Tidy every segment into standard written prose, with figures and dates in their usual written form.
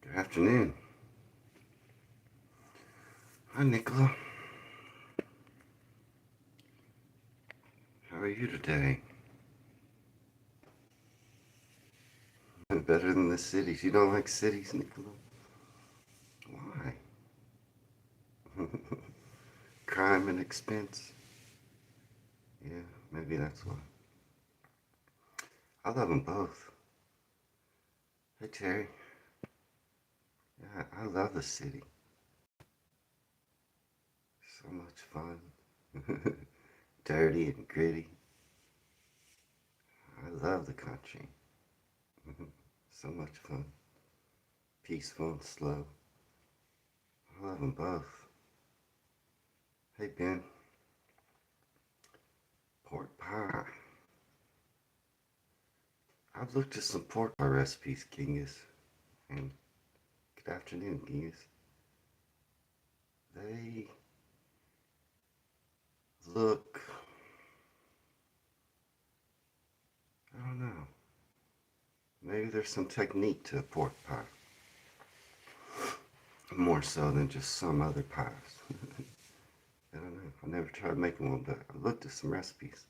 Good afternoon. Hi, Nicola. How are you today? Better than the cities. You don't like cities, Nicola? Why? Crime and expense? Yeah, maybe that's why. I love them both. Hey, Terry. Yeah, I love the city. So much fun. Dirty and gritty. I love the country. So much fun. Peaceful and slow. I love them both. Hey, Ben. Pork pie. I've looked at some pork pie recipes, Genghis. And good afternoon, Genghis. They look, I don't know. Maybe there's some technique to a pork pie. More so than just some other pies. I don't know. I never tried making one, but I looked at some recipes.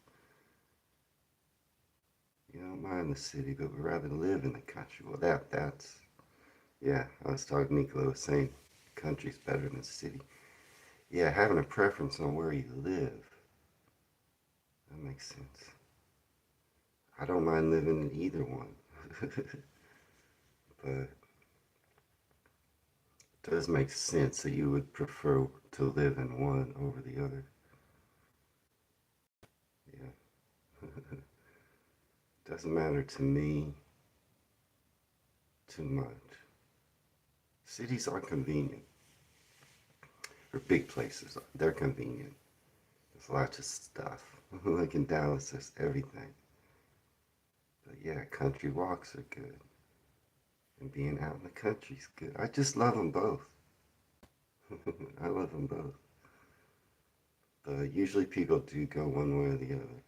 You don't mind the city, but would rather live in the country. Well, yeah, I was talking, Nicola was saying country's better than the city. Yeah, having a preference on where you live, that makes sense. I don't mind living in either one, but it does make sense that you would prefer to live in one over the other. Yeah, doesn't matter to me too much. Cities are convenient, or big places, they're convenient. There's lots of stuff. Like in Dallas, there's everything. But yeah, country walks are good. And being out in the country's good. I just love them both. I love them both. But usually people do go one way or the other.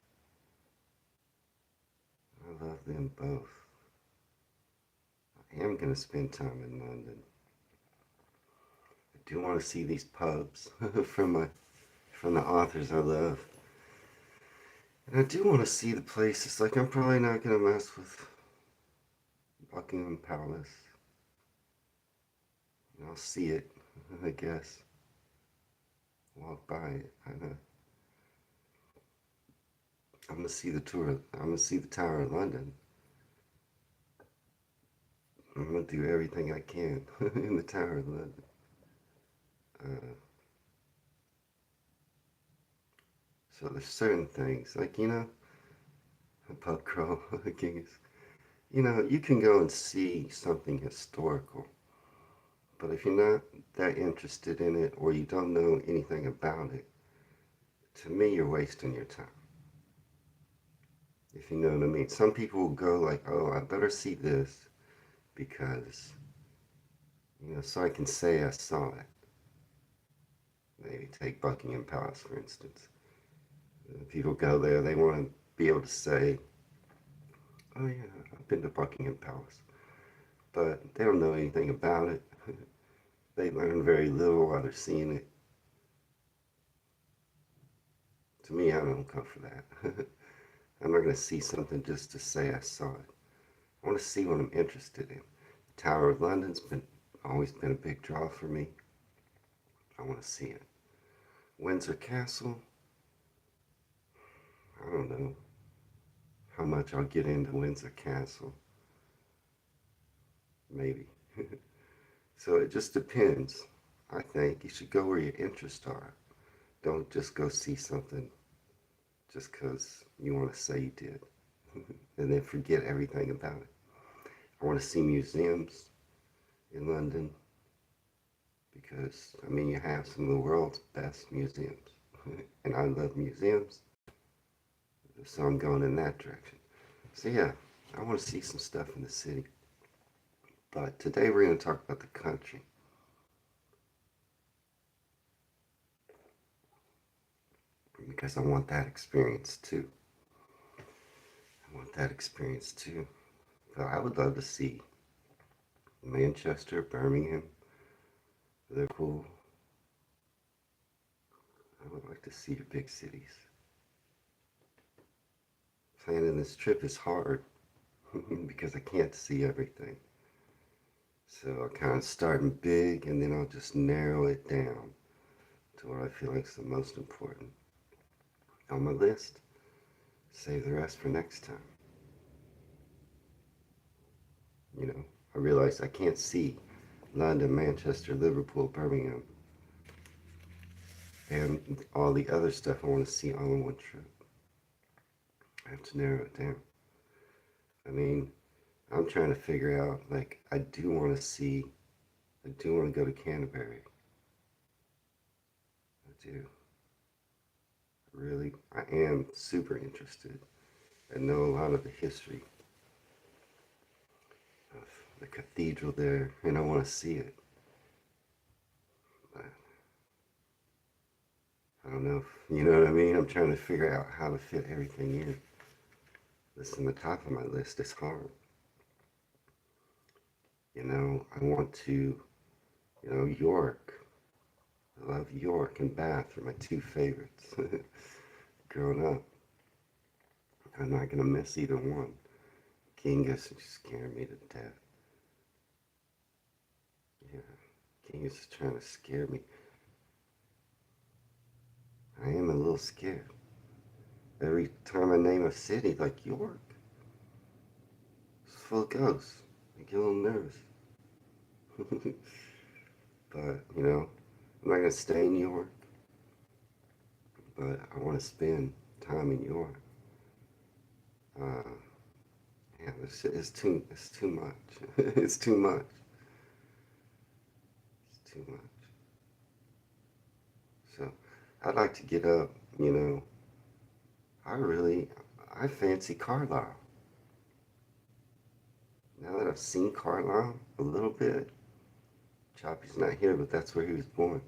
I love them both. I am going to spend time in London. I do want to see these pubs from the authors I love. And I do want to see the places. Like, I'm probably not going to mess with Buckingham Palace. I'll see it, I guess. Walk by it. I'm gonna see the tour. I'm gonna see the Tower of London. I'm gonna do everything I can in the Tower of London. Uh, so there's certain things, like, a pub crawl, Kings. You can go and see something historical, but if you're not that interested in it or you don't know anything about it, to me, you're wasting your time. If you know what I mean. Some people will go like, oh, I better see this because, so I can say I saw it. Maybe take Buckingham Palace, for instance. People go there, they want to be able to say, oh yeah, I've been to Buckingham Palace. But they don't know anything about it. They learn very little while they're seeing it. To me, I don't come for that. I'm not going to see something just to say I saw it. I want to see what I'm interested in. Tower of London's always been a big draw for me. I want to see it. Windsor Castle, I don't know how much I'll get into Windsor Castle. Maybe. So it just depends. I think you should go where your interests are. Don't just go see something just because you want to say you did and then forget everything about it. I want to see museums in London because, you have some of the world's best museums. And I love museums, so I'm going in that direction. So yeah, I want to see some stuff in the city. But today we're going to talk about the country. Because I want that experience too. I want that experience too. But I would love to see Manchester, Birmingham, Liverpool. I would like to see the big cities. Planning this trip is hard because I can't see everything. So I'll kind of starting big and then I'll just narrow it down to what I feel like is the most important on my list. Save the rest for next time. You know, I realize I can't see London, Manchester, Liverpool, Birmingham, and all the other stuff I want to see all in one trip. I have to narrow it down. I mean, I'm trying to figure out, like, I do want to go to Canterbury. I do. Really, I am super interested. I know a lot of the history of the cathedral there, and I want to see it. But I don't know if, you know what I mean? I'm trying to figure out how to fit everything in. This is the top of my list. It's hard. You know, I want to, York. I love York and Bath are my two favorites. Growing up, I'm not going to miss either one. Genghis just scared me to death. Yeah, Genghis is trying to scare me. I am a little scared. Every time I name a city like York, it's full of ghosts. I get a little nervous. But, I'm not going to stay in York, but I want to spend time in York. Uh, yeah, it's too much. It's too much. It's too much. So, I'd like to get up, I really, I fancy Carlisle. Now that I've seen Carlisle a little bit, Choppy's not here, but that's where he was born.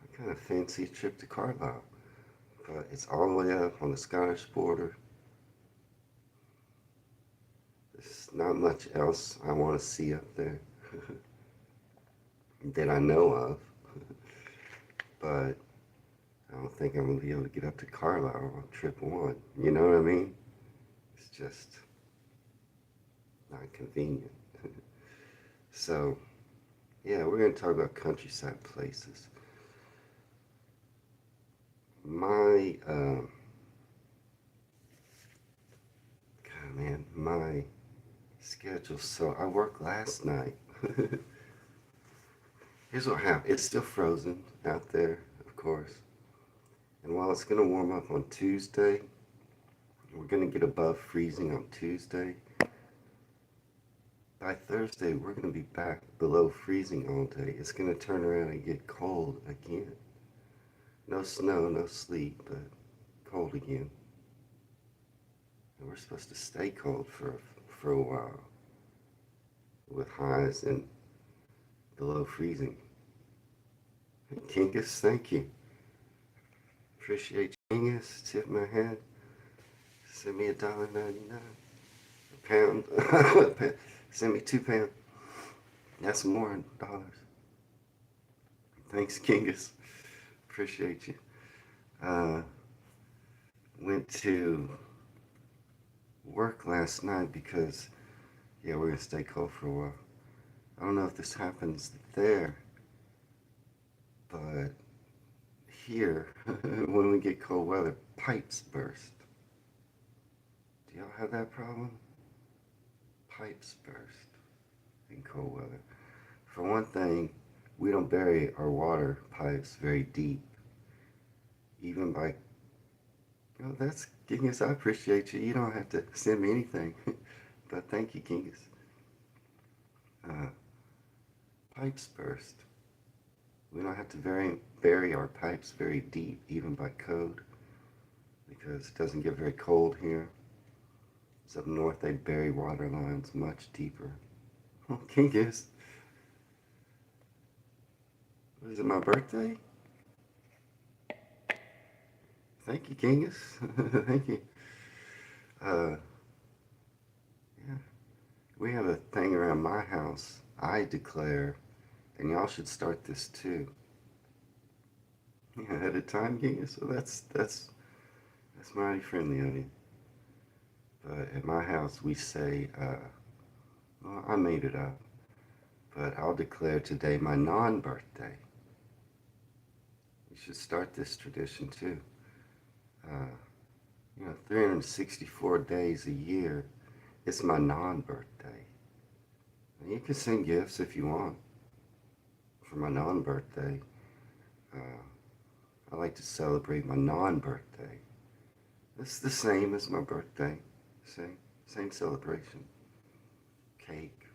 I kind of fancy a trip to Carlisle, but it's all the way up on the Scottish border. There's not much else I want to see up there that I know of, but I don't think I'm going to be able to get up to Carlisle on trip one. You know what I mean? It's just not convenient. So, yeah, we're going to talk about countryside places. My schedule. So I worked last night. Here's what happened. It's still frozen out there, of course. And while it's going to warm up on Tuesday, we're going to get above freezing on Tuesday. By Thursday, we're going to be back below freezing all day. It's going to turn around and get cold again. No snow, no sleet, but cold again. And we're supposed to stay cold for a while with highs and below freezing. Hey, Kingus, thank you. Appreciate you, Kingus. Tip my head. Send me $1.99. A pound. Send me £2. That's more in dollars. Thanks, Kingus. Appreciate you. Went to work last night because, yeah, we're going to stay cold for a while. I don't know if this happens there, but here, when we get cold weather, pipes burst. Do y'all have that problem? Pipes burst in cold weather. For one thing, we don't bury our water pipes very deep. Even by, that's Genghis, I appreciate you. You don't have to send me anything. But thank you, Genghis. Pipes burst. We don't have to bury our pipes very deep, even by code, because it doesn't get very cold here. It's up north, they bury water lines much deeper. Oh, Genghis. Is it my birthday? Thank you, Genghis. Thank you. Yeah. We have a thing around my house. I declare, and y'all should start this too. Yeah, at a time, Ginga. So that's mighty friendly of you. But at my house, we say, well, I made it up, but I'll declare today my non-birthday. You should start this tradition too. Uh, 364 days a year, it's my non-birthday. And you can send gifts if you want for my non-birthday. Uh, I like to celebrate my non-birthday. It's the same as my birthday. Same celebration. Cake.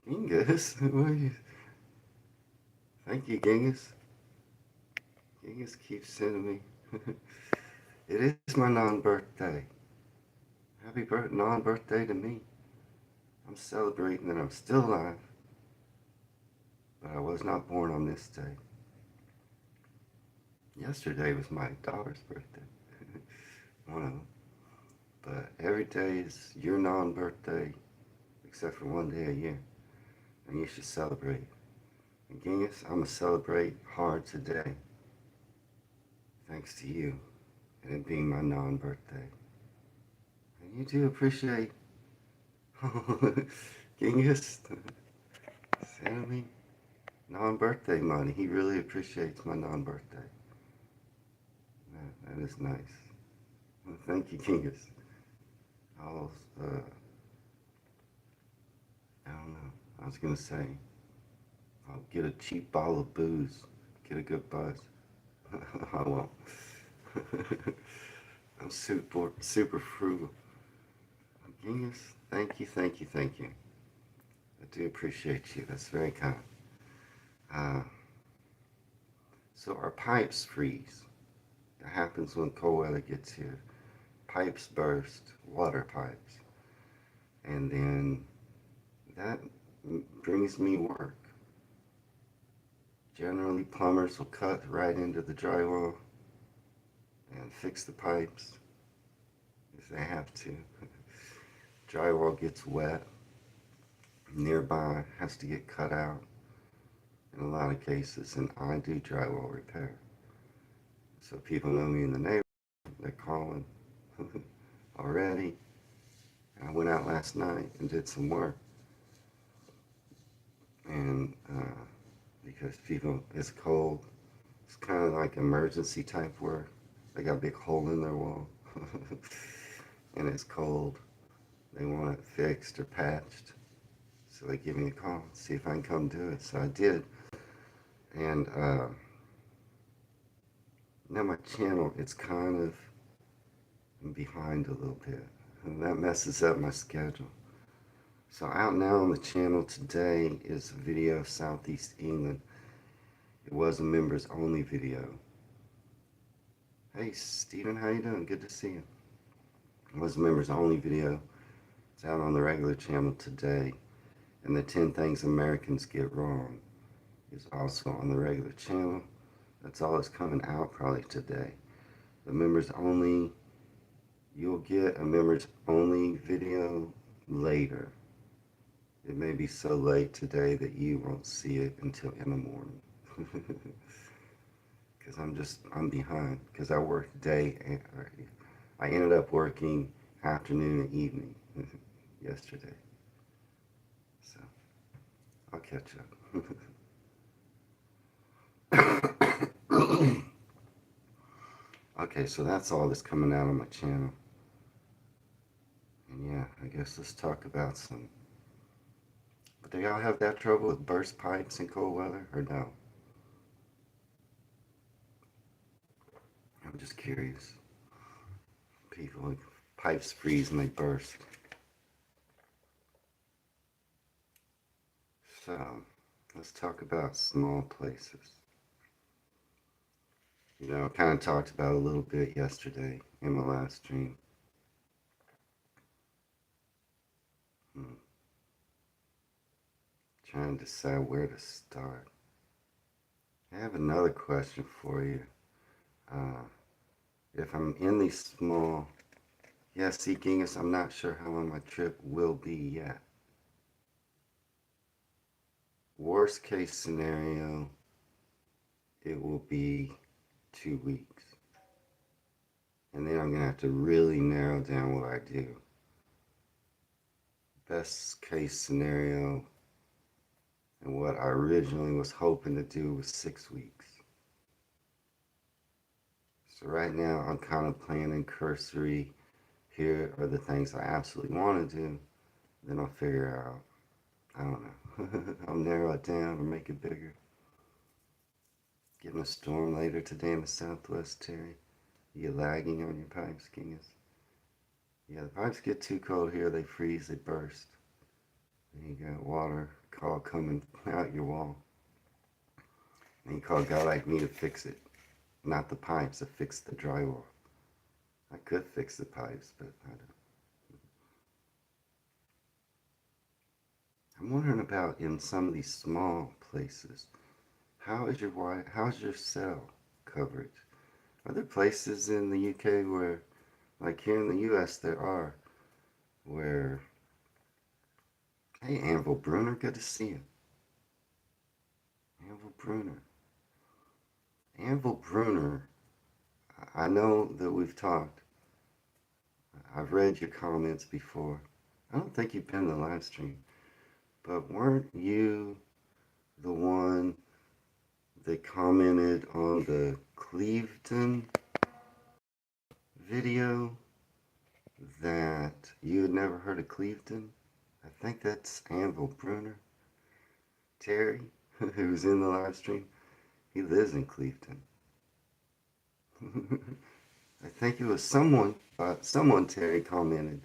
Genghis? Thank you, Genghis. Genghis keeps sending me. It is my non-birthday. Happy non-birthday to me. I'm celebrating that I'm still alive, but I was not born on this day. Yesterday was my daughter's birthday. One of them. But every day is your non-birthday, except for one day a year. And you should celebrate. And Genghis, I'm going to celebrate hard today. Thanks to you. And it being my non-birthday. And you do appreciate Genghis sending me non-birthday money. He really appreciates my non-birthday. That is nice. Well, thank you, Genghis. I'll, I don't know. I was going to say, I'll get a cheap bottle of booze. Get a good buzz. I won't. I'm super frugal. Genghis, thank you, thank you, thank you. I do appreciate you. That's very kind. Uh, so our pipes freeze. That happens when cold weather gets here. Pipes burst, water pipes. And then that brings me work. Generally, plumbers will cut right into the drywall and fix the pipes if they have to. Drywall gets wet. Nearby has to get cut out in a lot of cases, and I do drywall repair. So people know me in the neighborhood. They're calling already. I went out last night and did some work. And because people, it's cold, it's kind of like emergency type work. They got a big hole in their wall. And it's cold. They want it fixed or patched. So they give me a call, see if I can come do it. So I did. And now my channel, it's kind of behind a little bit. And that messes up my schedule. So out now on the channel today is a video of Southeast England. It was a members only video. Hey Stephen, how you doing? Good to see you. It was a members only video. It's out on the regular channel today. And the 10 things Americans get wrong is also on the regular channel. That's all that's coming out probably today. The members only, you'll get a members only video later. It may be so late today that you won't see it until in the morning. Because I'm behind. Because I worked day, and I ended up working afternoon and evening yesterday. So, I'll catch up. Okay, so that's all that's coming out on my channel. And yeah, I guess let's talk about some. But do y'all have that trouble with burst pipes in cold weather, or no? I'm just curious. People, like, pipes freeze and they burst. So, let's talk about small places. You know, I kind of talked about a little bit yesterday in my last stream. Trying to decide where to start. I have another question for you. If I'm in these small, yeah, see, Genghis, I'm not sure how long my trip will be yet. worst case scenario, it will be 2 weeks. And then I'm going to have to really narrow down what I do. Best case scenario, and what I originally was hoping to do, was 6 weeks. So right now I'm kind of planning cursory. Here are the things I absolutely want to do. Then I'll figure out, I don't know. I'll narrow it down or make it bigger. Getting a storm later today in the southwest, Terry. You lagging on your pipes, Kingus? Yeah, the pipes get too cold here. They freeze, they burst. And you got water all coming out your wall. And you call a guy like me to fix it. Not the pipes, to fix the drywall. I could fix the pipes, but I don't. I'm wondering about in some of these small places. How's your cell coverage? Are there places in the UK where, like here in the US, there are, where, hey, Anvil Bruner, good to see you. Anvil Bruner. Anvil Bruner, I know that we've talked. I've read your comments before. I don't think you've been in the live stream, but weren't you the one that commented on the Cleveton video that you had never heard of Cleveton? I think that's Anvil Bruner. Terry, who's in the live stream, he lives in Cleveton. I think it was someone, Terry commented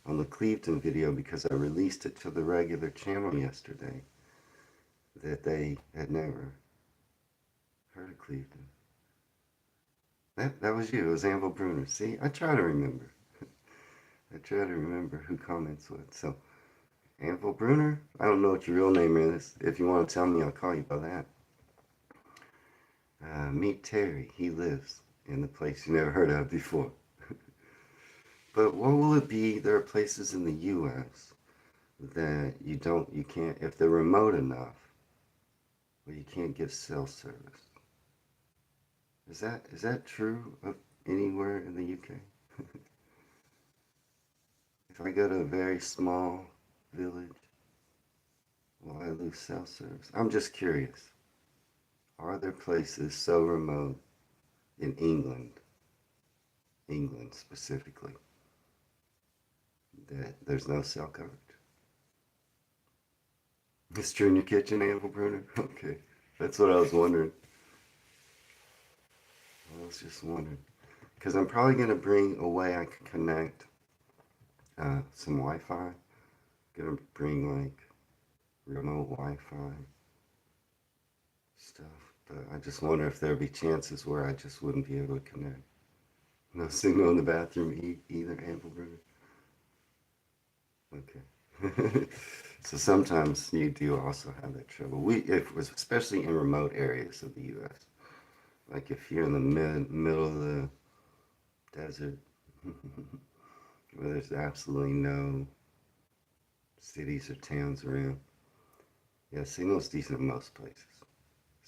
on the Cleveton video because I released it to the regular channel yesterday, that they had never heard of Cleveton. That was you. It was Anvil Bruner. See, I try to remember. I try to remember who comments what. So, Anvil Bruner, I don't know what your real name is. If you want to tell me, I'll call you by that. Meet Terry. He lives in the place you never heard of before. But what will it be? There are places in the U.S. that you can't, if they're remote enough, where you can't get cell service. Is that true of anywhere in the UK? If I go to a very small village, will I lose cell service? I'm just curious. Are there places so remote in England specifically, that there's no cell coverage? It's true in your kitchen, Anvil Bruner? Okay, that's what I was wondering. I was just wondering. Because I'm probably going to bring a way I can connect some Wi-Fi. Going to bring like remote Wi-Fi stuff. But I just wonder if there'd be chances where I just wouldn't be able to connect. No signal in the bathroom either, Anvil Bruner? Okay. So sometimes you do also have that trouble. Especially in remote areas of the U.S. Like if you're in the middle of the desert, where there's absolutely no cities or towns around. Yeah, signal's decent in most places.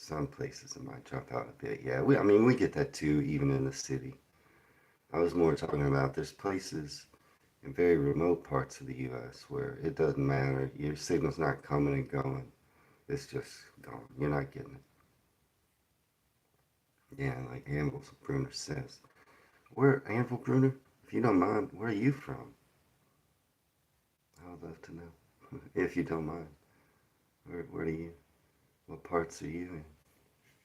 Some places it might drop out a bit. Yeah, we get that too, even in the city. I was more talking about there's places in very remote parts of the U.S. where it doesn't matter. Your signal's not coming and going. It's just gone. You're not getting it. Yeah, like Anvil Bruner says. Anvil Bruner, if you don't mind, where are you from? I would love to know, if you don't mind. Where do you, what parts are you in?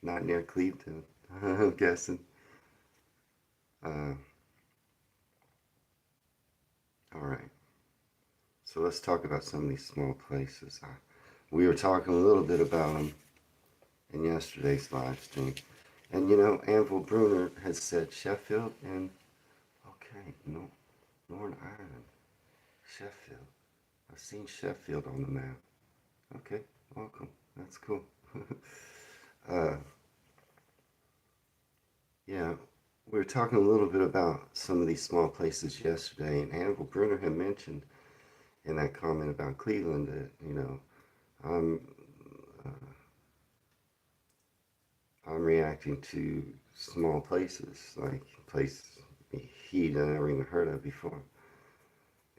Not near Cleveland, I'm guessing. All right. So let's talk about some of these small places. We were talking a little bit about them in yesterday's live stream. And you know, Anvil Bruner has said Sheffield and, okay, no, Northern Ireland, Sheffield. I've seen Sheffield on the map. Okay, welcome. That's cool. Yeah, we were talking a little bit about some of these small places yesterday, and Anvil Bruner had mentioned in that comment about Cleveland that, you know, I'm I'm reacting to small places, like place heat I never even heard of before.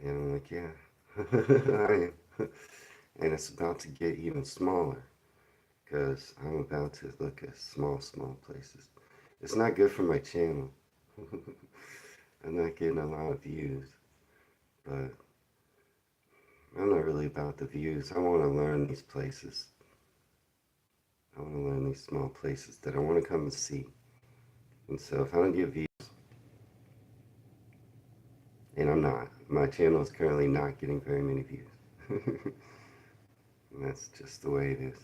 And I'm like, yeah, I am. And it's about to get even smaller because I'm about to look at small places. It's not good for my channel. I'm not getting a lot of views, but I'm not really about the views. I want to learn these places. I want to learn these small places that I want to come and see. And so if I don't get views, and I'm not, my channel is currently not getting very many views. And that's just the way it is.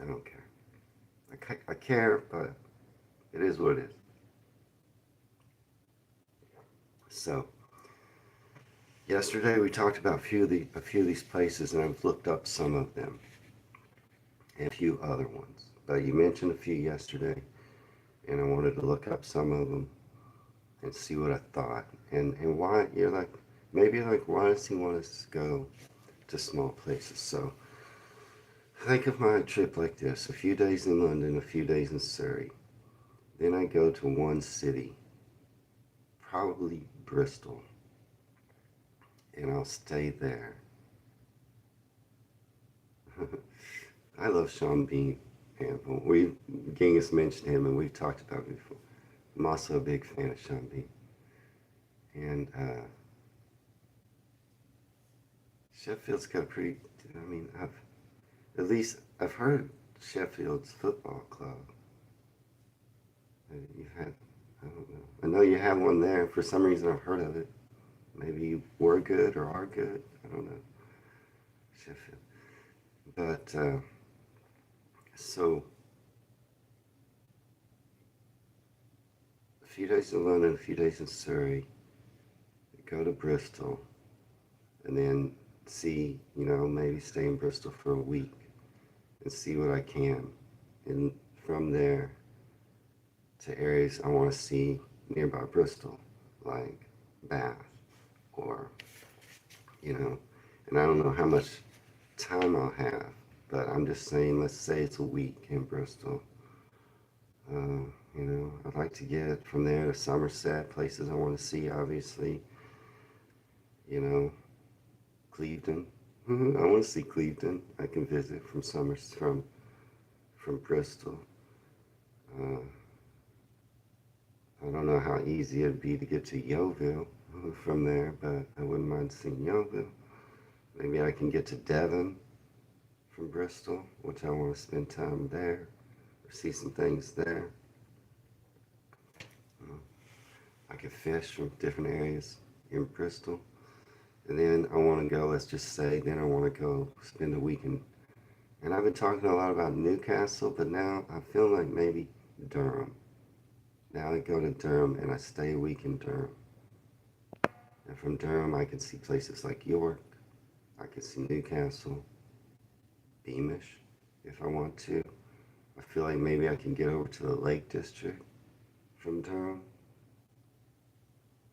I don't care. I care, but it is what it is. So yesterday we talked about a few of these places, and I've looked up some of them and a few other ones. But you mentioned a few yesterday, and I wanted to look up some of them and see what I thought. And why you're like, maybe you're like, why does he want us to go to small places? So think of my trip like this: a few days in London, a few days in Surrey. Then I go to one city, probably Bristol, and I'll stay there. I love Sean Bean, and Genghis mentioned him, and we've talked about it before. I'm also a big fan of Sean Bean, and Sheffield's got pretty. I mean, I've heard Sheffield's football club. You've had, I don't know. I know you have one there. For some reason, I've heard of it. Maybe you were good or are good. I don't know. Sheffield. But, so, a few days in London, a few days in Surrey, go to Bristol, and then see, maybe stay in Bristol for a week and see what I can. And from there to areas I want to see nearby Bristol, like Bath, or, and I don't know how much time I'll have, but I'm just saying, let's say it's a week in Bristol. I'd like to get from there to Somerset, places I want to see, obviously. Clevedon. I want to see Clevedon. I can visit from Bristol. Uh, I don't know how easy it'd be to get to Yeovil from there, but I wouldn't mind seeing Yeovil. Maybe I can get to Devon from Bristol, which I want to spend time there, or see some things there. I could fish from different areas in Bristol. And then I want to go, let's just say, then I want to go spend a week in, and I've been talking a lot about Newcastle, but now I feel like maybe Durham. Now I go to Durham and I stay a week in Durham. And from Durham I can see places like York, I can see Newcastle, Beamish, if I want to. I feel like maybe I can get over to the Lake District from Durham.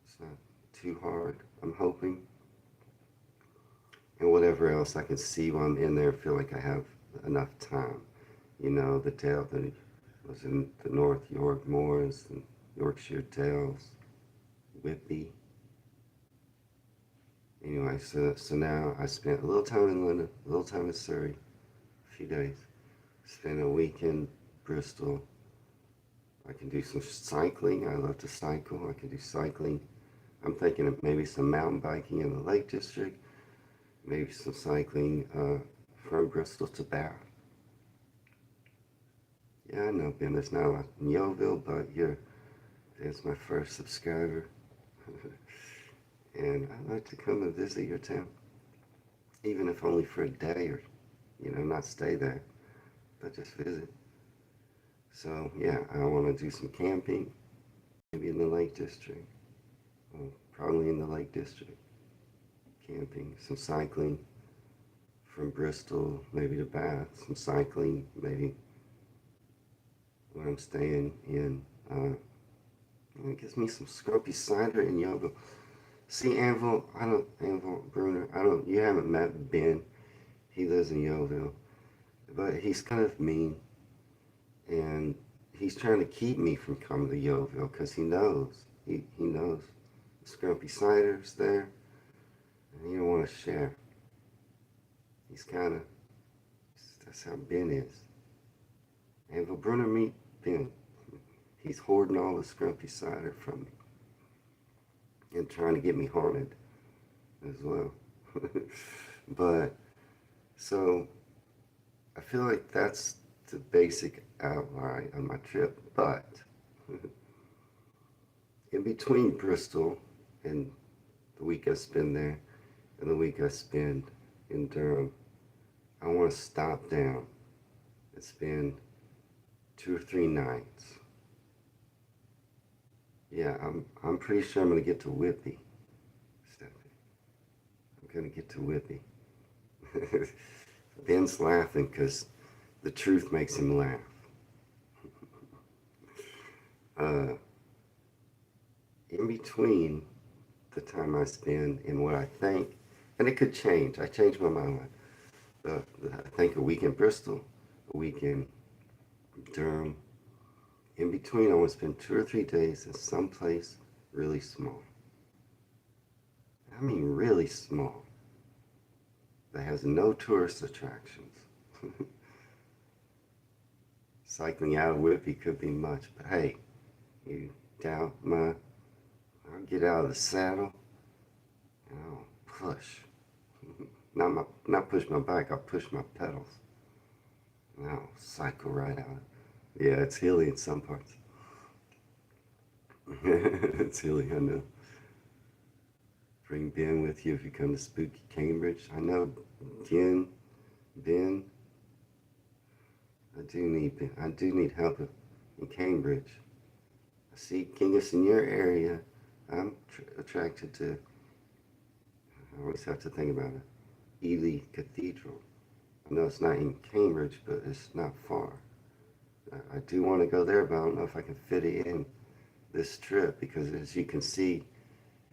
It's not too hard, I'm hoping. And whatever else I can see while I'm in there, feel like I have enough time. The dale that was in the North York Moors, and Yorkshire Dales, Whitby. Anyway, so now I spent a little time in London, a little time in Surrey, a few days. Spent a week in Bristol. I can do some cycling. I love to cycle. I can do cycling. I'm thinking of maybe some mountain biking in the Lake District. Maybe some cycling from Bristol to Bath. Yeah, I know, Ben, there's not a lot in Yeovil, but there's my first subscriber. And I'd like to come and visit your town, even if only for a day, or, not stay there, but just visit. So, yeah, I want to do some camping, maybe in the Lake District. Well, probably in the Lake District. Camping, some cycling from Bristol, maybe to Bath, some cycling, maybe when I'm staying in. It gives me some scrumpy cider in Yeovil. See, Anvil Bruner, you haven't met Ben. He lives in Yeovil, but he's kind of mean. And he's trying to keep me from coming to Yeovil because he knows. He knows the Scrumpy Cider's there, and he don't want to share. He's kind of, that's how Ben is. And will Brunner meet Ben? He's hoarding all the Scrumpy Cider from me and trying to get me haunted as well. But, so, I feel like that's the basic outline of my trip. But, in between Bristol and the week I spend there and the week I spend in Durham, I want to stop down and spend 2 or 3 nights. Yeah, I'm pretty sure I'm gonna get to Whippy, Stephanie. I'm gonna get to Whippy. Ben's laughing because the truth makes him laugh. In between the time I spend in what I think, and it could change. I change my mind. I think a week in Bristol, a week in Durham. In between, I want to spend 2 or 3 days in some place really small. I mean really small. That has no tourist attractions. Cycling out of Whippy could be much, but hey, you doubt I'll get out of the saddle and I'll push. Not push my bike, I'll push my pedals. And I'll cycle right out. Yeah, it's hilly in some parts. It's hilly, I know. Bring Ben with you if you come to spooky Cambridge. I know Ben, I do need help in Cambridge. I see Kingus in your area. I'm attracted to, I always have to think about it, Ely Cathedral. I know it's not in Cambridge, but it's not far. I do want to go there, but I don't know if I can fit it in this trip because as you can see,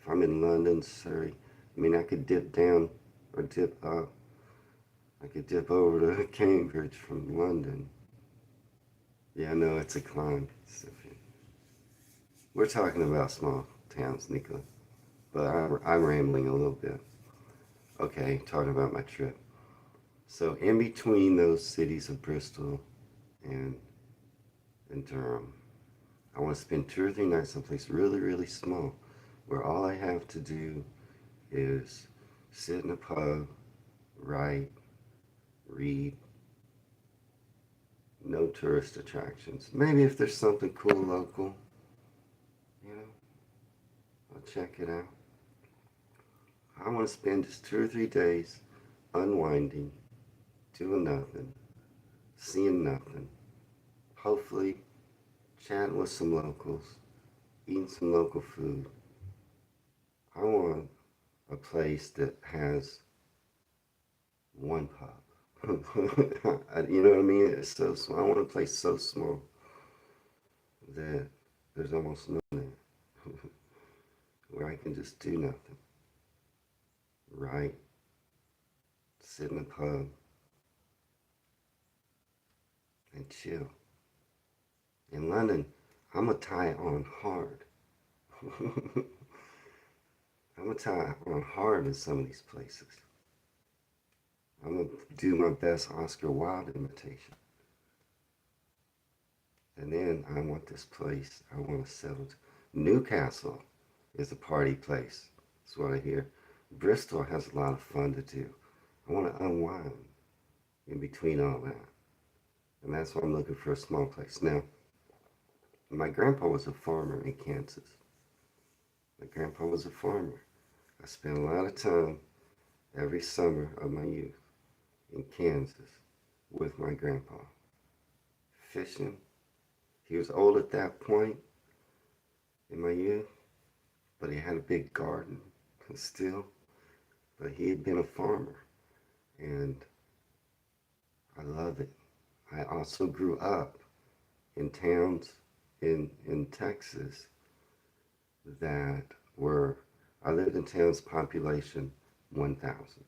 if I'm in London, Surrey, I mean, I could dip down or dip up. I could dip over to Cambridge from London. Yeah, I know it's a climb. We're talking about small towns, Nicola, but I'm rambling a little bit. Okay, talking about my trip. So in between those cities of Bristol and Durham, I want to spend 2 or 3 nights someplace really, really small, where all I have to do is sit in a pub, write, read, no tourist attractions. Maybe if there's something cool local, I'll check it out. I want to spend just 2 or 3 days unwinding, doing nothing, seeing nothing, hopefully chatting with some locals, eating some local food. I want a place that has one pub. You know what I mean? It's so small. I want a place so small that there's almost no there, where I can just do nothing. Write, sit in a pub, and chill. In London, I'm going to tie it on hard. I'm going to tie it on hard in some of these places. I'm going to do my best Oscar Wilde imitation. And then I want this place I want to settle to. Newcastle is a party place. That's what I hear. Bristol has a lot of fun to do. I want to unwind in between all that. And that's why I'm looking for a small place. Now, my grandpa was a farmer in Kansas. My grandpa was a farmer. I spent a lot of time every summer of my youth in Kansas with my grandpa. Fishing. He was old at that point in my youth, but he had a big garden still. But he had been a farmer, and I love it. I also grew up in towns in Texas that were, I lived in towns population 1,000,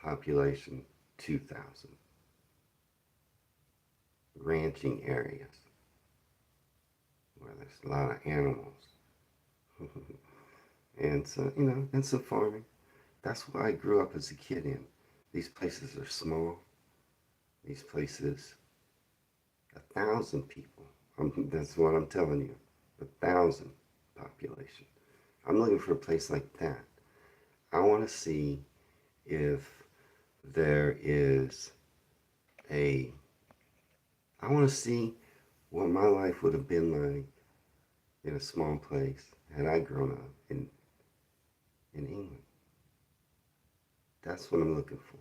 population 2,000. ranching areas where there's a lot of animals. And so, and some farming. That's what I grew up as a kid in. These places are small. These places, 1,000 people. That's what I'm telling you. 1,000 population. I'm looking for a place like that. I want to see if there is a. I want to see what my life would have been like in a small place had I grown up in England. That's what I'm looking for.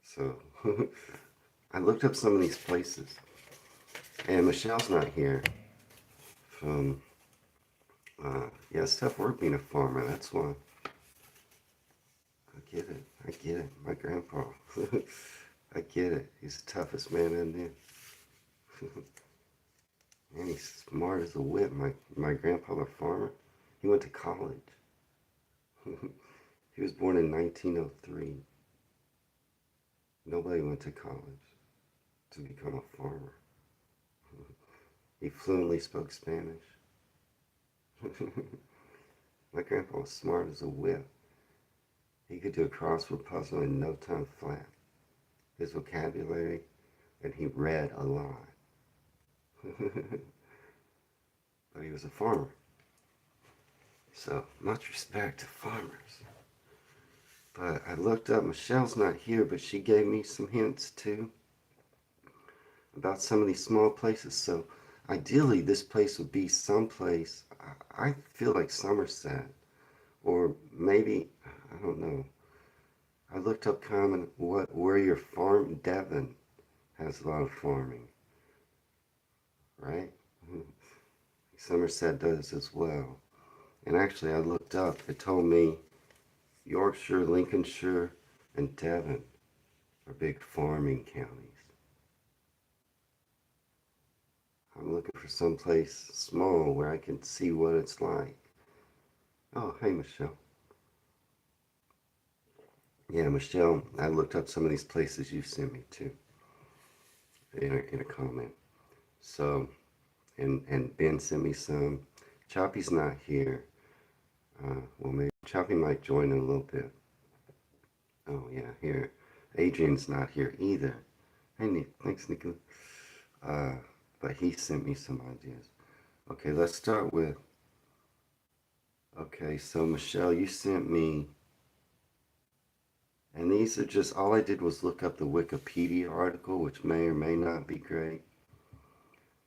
So I looked up some of these places, and Michelle's not here. From yeah, it's tough work being a farmer. That's why. I get it. I get it. My grandpa. I get it. He's the toughest man in there. And he's smart as a whip. My grandpa, a farmer, he went to college. He was born in 1903. Nobody went to college to become a farmer. He fluently spoke Spanish. My grandpa was smart as a whip. He could do a crossword puzzle in no time flat. His vocabulary, and he read a lot. But he was a farmer. So, much respect to farmers. But I looked up, Michelle's not here, but she gave me some hints too about some of these small places. So, ideally, this place would be someplace, I feel like Somerset, or maybe, I don't know. I looked up where your farm, Devon, has a lot of farming, right? Somerset does as well. And actually, I looked up, it told me Yorkshire, Lincolnshire, and Devon are big farming counties. I'm looking for someplace small where I can see what it's like. Oh, hey, Michelle. Yeah, Michelle, I looked up some of these places you sent me to in a comment. So, and Ben sent me some. Choppy's not here. Well, maybe Choppy might join in a little bit. Oh, yeah, here. Adrian's not here either. Hey, Nick. Thanks, Nicola. But he sent me some ideas. Okay, let's start with. Okay, so Michelle, you sent me. And these are just, all I did was look up the Wikipedia article, which may or may not be great.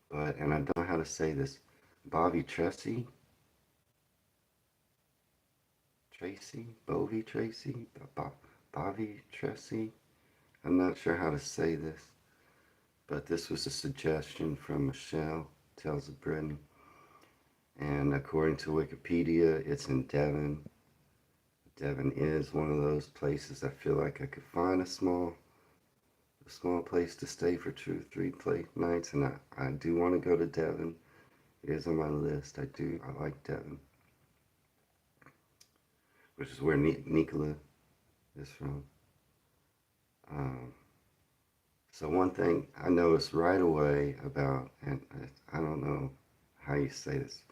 But, and I don't know how to say this. Bobby Tracy? Bovie Tracy? Bobby Tracy? I'm not sure how to say this. But this was a suggestion from Michelle, Tales of Britain. And according to Wikipedia, it's in Devon. Devon is one of those places I feel like I could find a small place to stay for 2 or 3 nights. And I do want to go to Devon. It is on my list. I like Devon. Which is where Nicola is from. So one thing I noticed right away about, and I don't know how you say this,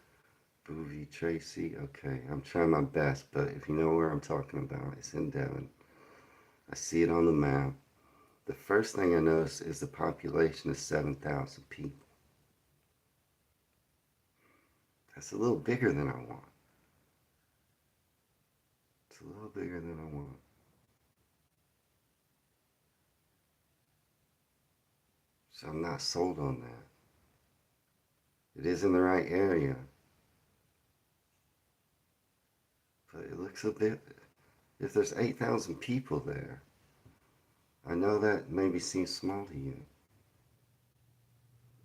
Bovie Tracy. Okay, I'm trying my best, but if you know where I'm talking about, it's in Devon. I see it on the map. The first thing I noticed is the population is 7,000 people. That's a little bigger than I want. It's a little bigger than I want. So I'm not sold on that. It is in the right area. But it looks a bit, if there's 8,000 people there, I know that maybe seems small to you.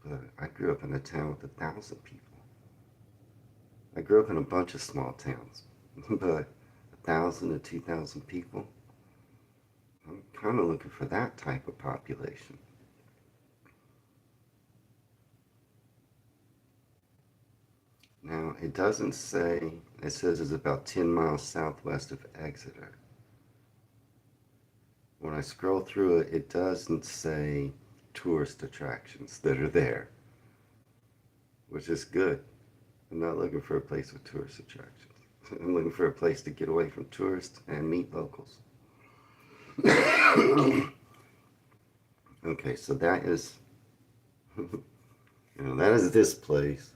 But I grew up in a town with 1,000 people. I grew up in a bunch of small towns, but 1,000 to 2,000 people, I'm kind of looking for that type of population. Now, it doesn't say, it says it's about 10 miles southwest of Exeter. When I scroll through it, it doesn't say tourist attractions that are there, which is good. I'm not looking for a place with tourist attractions. I'm looking for a place to get away from tourists and meet locals. Okay, so that is, that is this place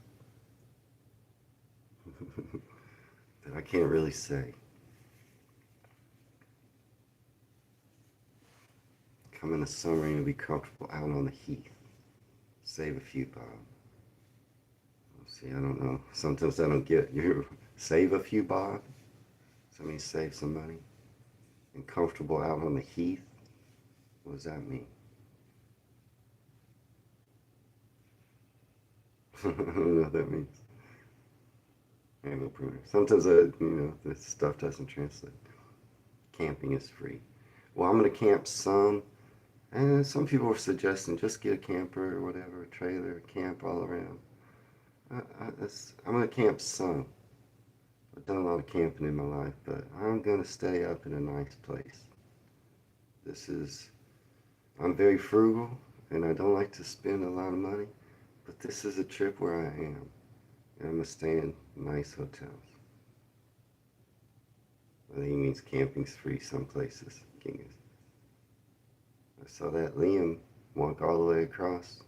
that I can't really say. Come in the summer and be comfortable out on the heath. Save a few bob. See, I don't know. Sometimes I don't get you. Save a few bob? Does that mean save some money? And comfortable out on the heath? What does that mean? I don't know what that means. Angle pruner. Sometimes this stuff doesn't translate. Camping is free. Well, I'm going to camp some. And some people were suggesting just get a camper or whatever, a trailer, camp all around. I'm going to camp some. I've done a lot of camping in my life, but I'm going to stay up in a nice place. I'm very frugal, and I don't like to spend a lot of money, but this is a trip where I am. And I'm going to stay in nice hotels. I think he means camping's free some places. I saw that Liam walk all the way across,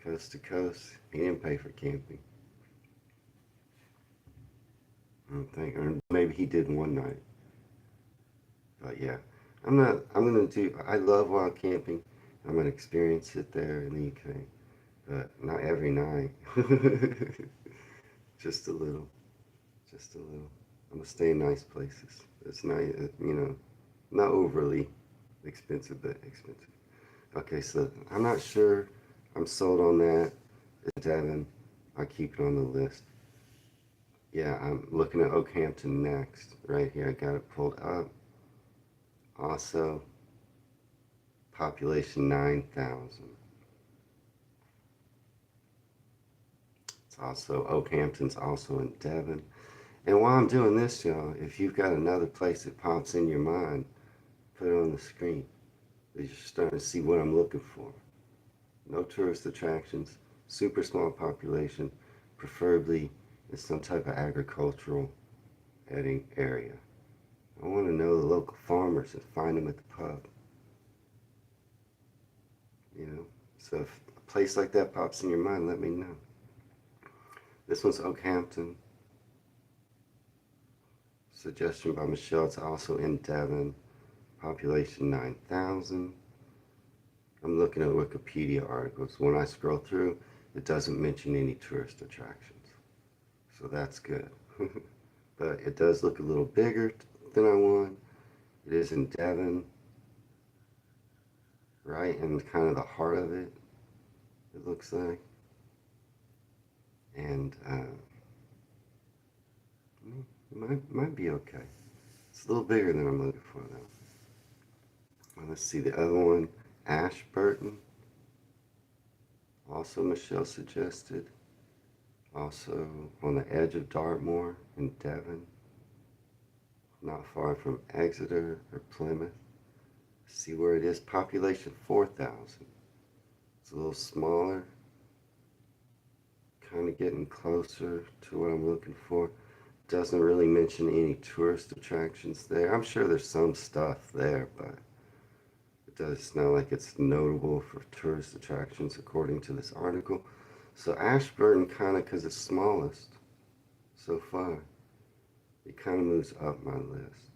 coast to coast. He didn't pay for camping. I don't think, or maybe he did one night. But yeah, I love wild camping. I'm going to experience it there in the UK. But not every night. Just a little. I'm going to stay in nice places. It's nice, not overly expensive, but expensive. Okay, so I'm not sure I'm sold on that. It's Devon. I'll keep it on the list. Yeah, I'm looking at Oakhampton next. Right here, I got it pulled up. Also, population 9,000. Oakhampton's also in Devon. And while I'm doing this, y'all, if you've got another place that pops in your mind, put it on the screen. You're starting to see what I'm looking for. No tourist attractions, super small population, preferably in some type of agricultural area. I want to know the local farmers and find them at the pub. So if a place like that pops in your mind, let me know. This one's Oakhampton. Suggestion by Michelle. It's also in Devon. Population 9,000. I'm looking at Wikipedia articles. When I scroll through, it doesn't mention any tourist attractions. So that's good. But it does look a little bigger than I want. It is in Devon. Right in kind of the heart of it, it looks like. And it might be okay. It's a little bigger than I'm looking for, though. Well, let's see the other one, Ashburton. Also, Michelle suggested. Also on the edge of Dartmoor in Devon. Not far from Exeter or Plymouth. See where it is. Population 4,000. It's a little smaller. Kind of getting closer to what I'm looking for. Doesn't really mention any tourist attractions there. I'm sure there's some stuff there, but it does not like it's notable for tourist attractions according to this article. So Ashburton, kind of because it's smallest so far, it kind of moves up my list.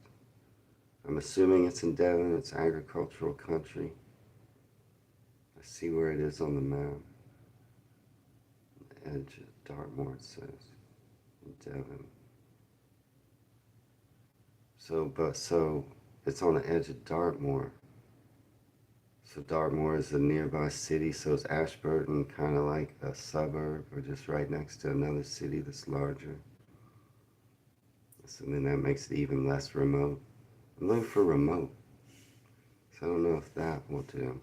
I'm assuming it's in Devon. It's agricultural country. I see where it is on the map. The edge of Dartmoor, it says, in Devon. So it's on the edge of Dartmoor. So Dartmoor is a nearby city, so is Ashburton kind of like a suburb or just right next to another city that's larger. So then that makes it even less remote. I'm looking for remote, so I don't know if that will do.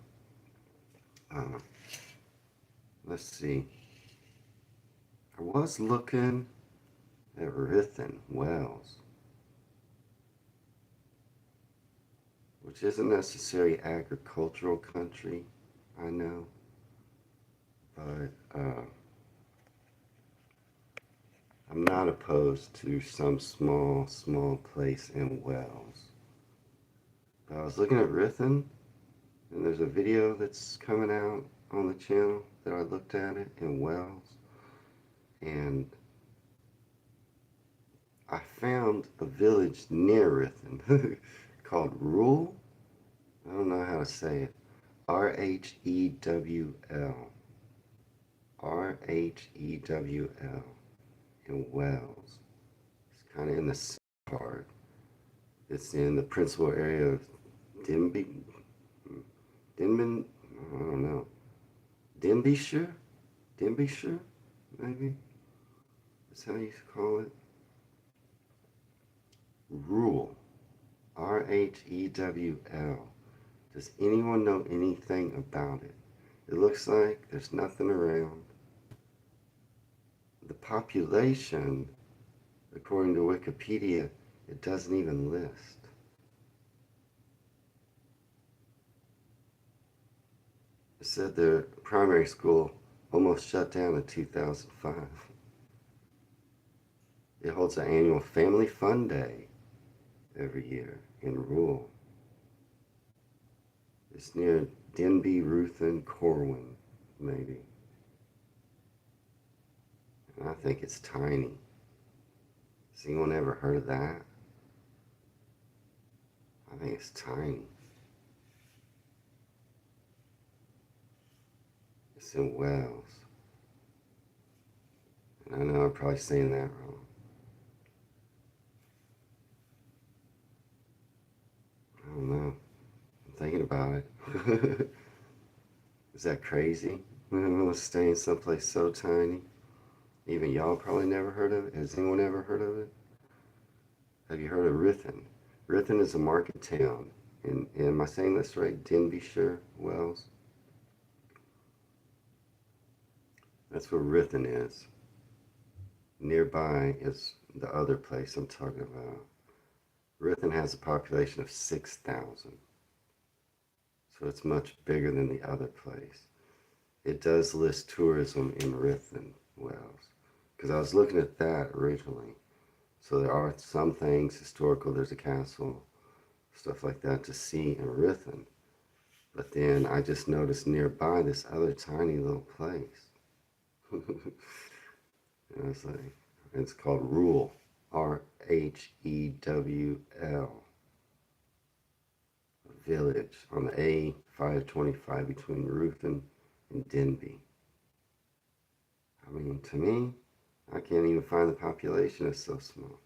Let's see. I was looking at Rithen Wells, which isn't necessarily agricultural country. I know, but I'm not opposed to some small place in Wales. But I was looking at Ruthin, and there's a video that's coming out on the channel that I looked at it in Wales, and I found a village near Ruthin called Rule. I don't know how to say it. Rhewl. Rhewl in Wales. It's kind of in the center part. It's in the principal area of Denbigh, Denman, I don't know, Denbighshire? Denbighshire, maybe? That's how you call it. Rule. Rhewl. Does anyone know anything about it? It looks like there's nothing around. The population, according to Wikipedia, it doesn't even list. It said their primary school almost shut down in 2005. It holds an annual Family Fun Day every year in Rule. It's near Denbigh, Ruthin, Corwin, maybe. And I think it's tiny. Has anyone ever heard of that? I think it's tiny. It's in Wales. And I know I'm probably saying that wrong. I don't know. I'm thinking about it. Is that crazy? I'm gonna stay in someplace so tiny. Even y'all probably never heard of it. Has anyone ever heard of it? Have you heard of Ruthin? Ruthin is a market town. Am I saying this right? Denbighshire, Wales? That's where Ruthin is. Nearby is the other place I'm talking about. Ruthin has a population of 6,000. So it's much bigger than the other place. It does list tourism in Ruthin, Wales. Because I was looking at that originally. So there are some things historical. There's a castle, stuff like that to see in Ruthin. But then I just noticed nearby this other tiny little place. And I was like, it's called Rule. Rhewl. Village on the A525 between Ruthin and Denbigh. I mean, to me, I can't even find the population. It's so small.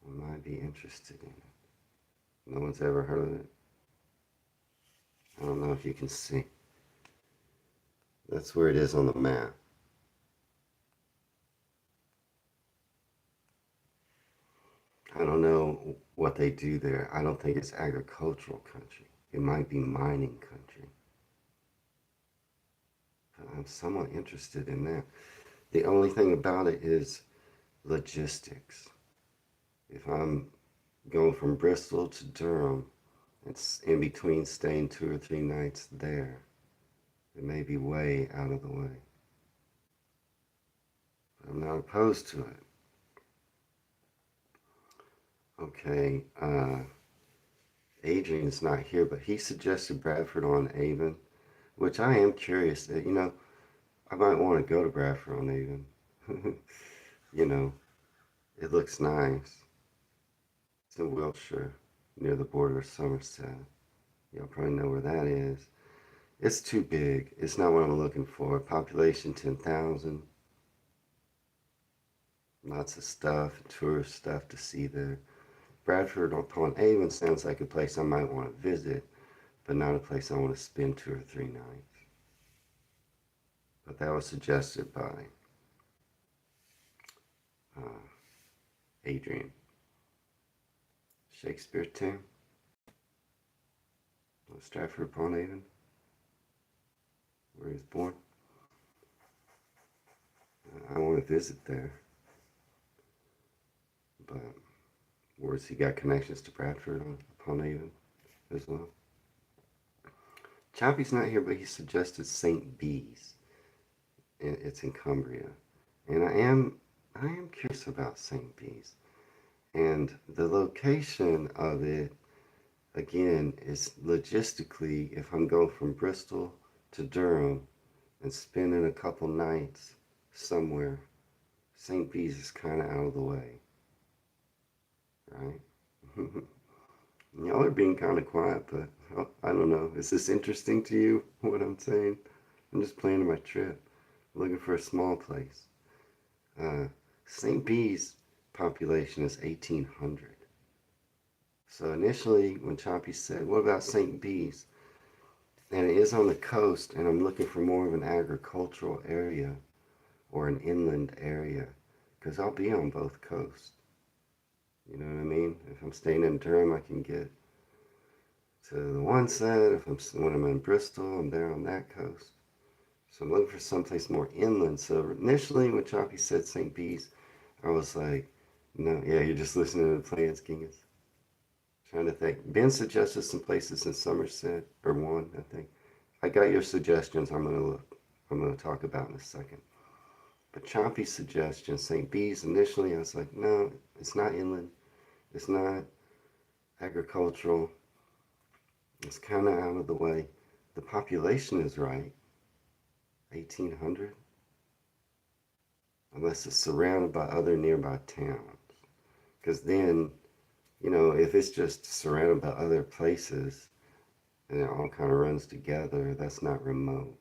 I might be interested in it. No one's ever heard of it. I don't know if you can see. That's where it is on the map. I don't know what they do there. I don't think it's agricultural country. It might be mining country. But I'm somewhat interested in that. The only thing about it is logistics. If I'm going from Bristol to Durham, it's in between staying 2 or 3 nights there. It may be way out of the way. But I'm not opposed to it. Okay, Adrian's not here, but he suggested Bradford on Avon, which I am curious that, I might want to go to Bradford on Avon. It looks nice. It's in Wiltshire, near the border of Somerset. Y'all probably know where that is. It's too big. It's not what I'm looking for. Population 10,000. Lots of stuff, tourist stuff to see there. Bradford upon Avon sounds like a place I might want to visit, but not a place I want to spend 2 or 3 nights. But that was suggested by Adrian. Shakespeare town? Stratford upon Avon? Where he was born? I want to visit there. But where's he got connections to Bradford upon Avon as well? Choppy's not here, but he suggested St. Bees. It's in Cumbria. And I am curious about St. Bees. And the location of it, again, is logistically, if I'm going from Bristol to Durham and spending a couple nights somewhere, St. Bees is kind of out of the way, right? Y'all are being kind of quiet, but I don't know. Is this interesting to you, what I'm saying? I'm just planning my trip, looking for a small place. Uh, St. Bees population is 1,800. So initially, when Choppy said, what about St. Bees? And it is on the coast, and I'm looking for more of an agricultural area or an inland area, because I'll be on both coasts. You know what I mean? If I'm staying in Durham, I can get to the one side. When I'm in Bristol, I'm there on that coast. So I'm looking for someplace more inland. So initially, when Choppy said St. Bees, I was like, no, yeah, you're just listening to the plans, Genghis. Trying to think. Ben suggested some places in Somerset, or one, I think. I got your suggestions. I'm gonna talk about in a second. But Choppy's suggestion, St. Bees, initially I was like, no, it's not inland. It's not agricultural. It's kind of out of the way. The population is right, 1,800, unless it's surrounded by other nearby towns. Because then, if it's just surrounded by other places and it all kind of runs together, that's not remote.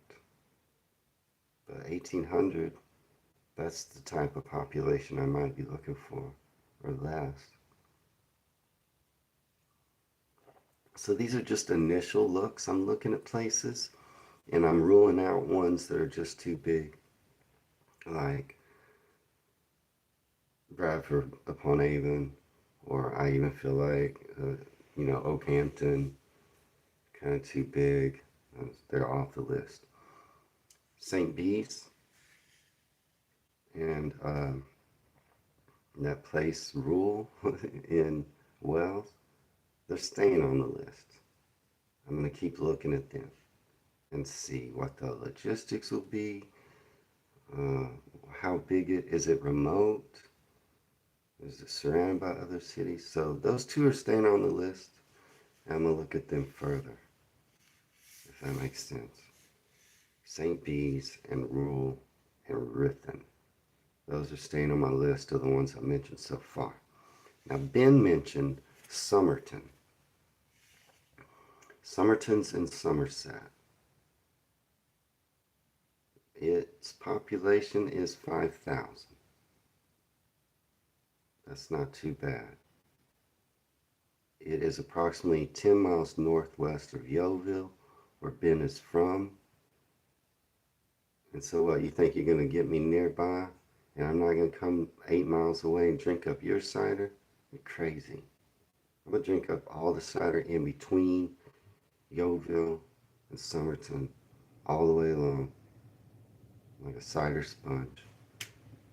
But 1,800, that's the type of population I might be looking for, or less. So these are just initial looks. I'm looking at places and I'm ruling out ones that are just too big, like Bradford upon Avon, or I even feel like, Oakhampton, kind of too big. They're off the list. St. Bees and that place, Rule, in Wells, they're staying on the list. I'm going to keep looking at them and see what the logistics will be. How big is it remote? Is it surrounded by other cities? So those two are staying on the list. I'm going to look at them further, if that makes sense. St. Bees and Rule and Ruthin. Those are staying on my list of the ones I mentioned so far. Now, Ben mentioned Somerton. Somerton's in Somerset. Its population is 5,000. That's not too bad. It is approximately 10 miles northwest of Yeovil, where Ben is from. And so what, you think you're going to get me nearby, and I'm not going to come 8 miles away and drink up your cider? You're crazy. I'm going to drink up all the cider in between Yeovil and Somerton, all the way along, like a cider sponge.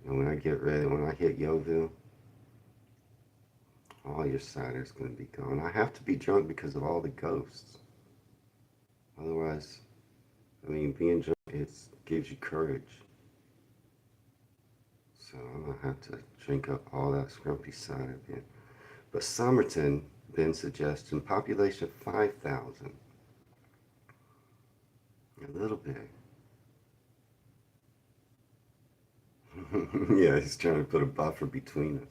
And when I get ready, when I hit Yeovil, all your cider is going to be gone. I have to be drunk because of all the ghosts. Otherwise, being drunk, it gives you courage. So I'm going to have to drink up all that scrumpy cider again. But Somerton, Ben suggested, population 5,000. A little bit. Yeah, he's trying to put a buffer between us.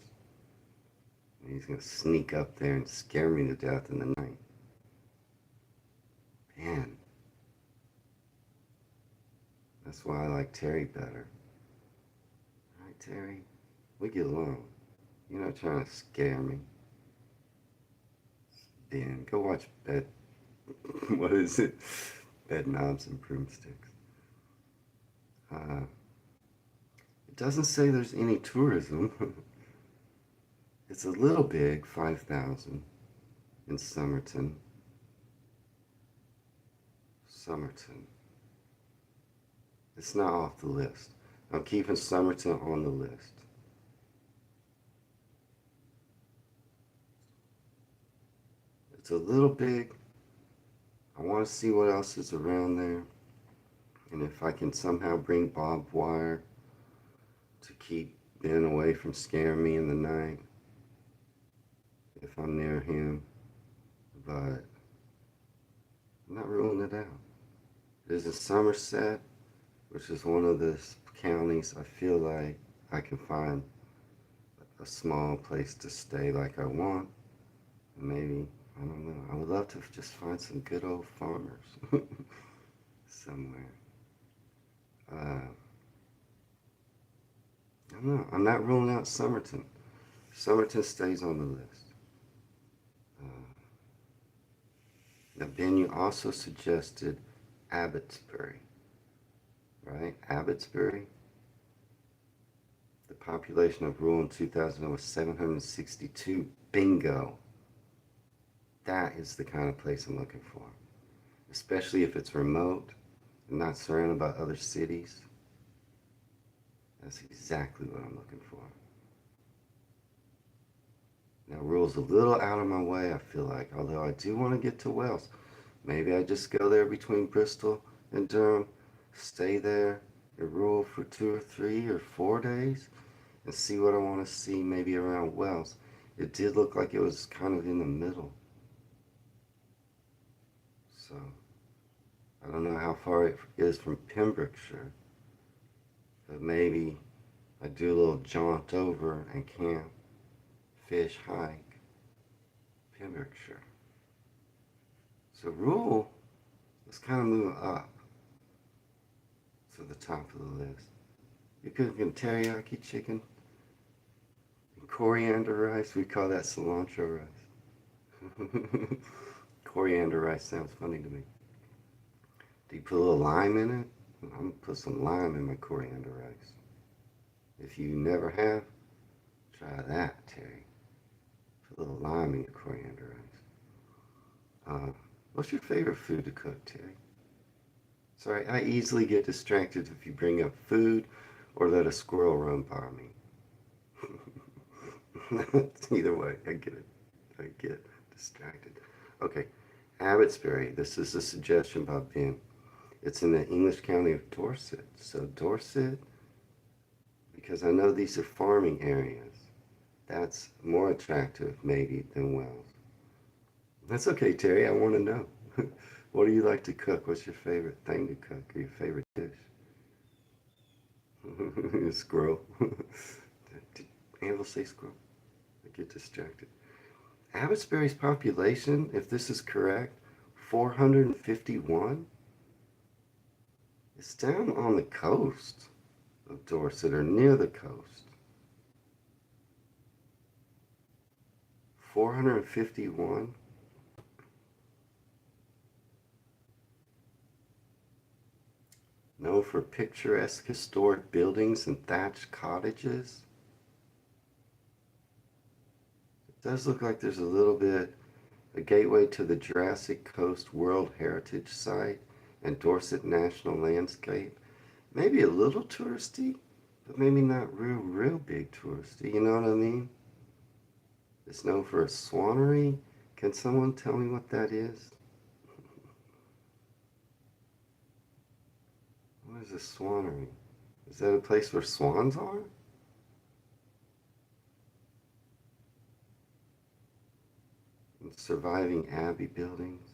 He's going to sneak up there and scare me to death in the night. Man. That's why I like Terry better. Alright, Terry? We get along. You're not trying to scare me. Ben, go watch Bed... what is it? Bed Knobs and Broomsticks. It doesn't say there's any tourism. It's a little big, 5,000 in Somerton. Somerton. It's not off the list. I'm keeping Somerton on the list. It's a little big. I want to see what else is around there. And if I can somehow bring barbed wire to keep Ben away from scaring me in the night, if I'm near him. But I'm not ruling it out. It is in Somerset, which is one of the counties I feel like I can find a small place to stay like I want. Maybe, I don't know. I would love to just find some good old farmers somewhere. I don't know. I'm not ruling out Somerton. Somerton stays on the list. Now, Ben, you also suggested Abbotsbury, right? Abbotsbury. The population of rural in 2000 was 762. Bingo. That is the kind of place I'm looking for, especially if it's remote and not surrounded by other cities. That's exactly what I'm looking for. Now, rural's a little out of my way, I feel like, although I do want to get to Wales. Maybe I just go there between Bristol and Durham, stay there in rural for 2 or 3 or 4 days, and see what I want to see maybe around Wales. It did look like it was kind of in the middle. So, I don't know how far it is from Pembrokeshire, but maybe I do a little jaunt over and camp, fish, hike, Pembrokeshire. So rural, let's kind of move up to the top of the list. You're cooking teriyaki chicken and coriander rice. We call that cilantro rice. Coriander rice sounds funny to me. Do you put a little lime in it? I'm going to put some lime in my coriander rice. If you never have, try that, Terry. Put a little lime in your coriander rice. What's your favorite food to cook, Terry? Sorry, I easily get distracted if you bring up food or let a squirrel run by me. Either way, I get it. I get distracted. Okay, Abbotsbury. This is a suggestion by Ben. It's in the English county of Dorset. So Dorset, because I know these are farming areas, that's more attractive maybe than Wales. That's okay, Terry. I want to know. What do you like to cook? What's your favorite thing to cook or your favorite dish? Squirrel. Did Anvil say squirrel? I get distracted. Abbotsbury's population, if this is correct, 451? It's down on the coast of Dorset or near the coast. 451? Known for picturesque historic buildings and thatched cottages. It does look like there's a little bit a gateway to the Jurassic Coast World Heritage Site and Dorset National Landscape. Maybe a little touristy, but maybe not real big touristy. You know what I mean? It's known for a swanery. Can someone tell me what that is? What is a swanery? Is that a place where swans are? And surviving abbey buildings.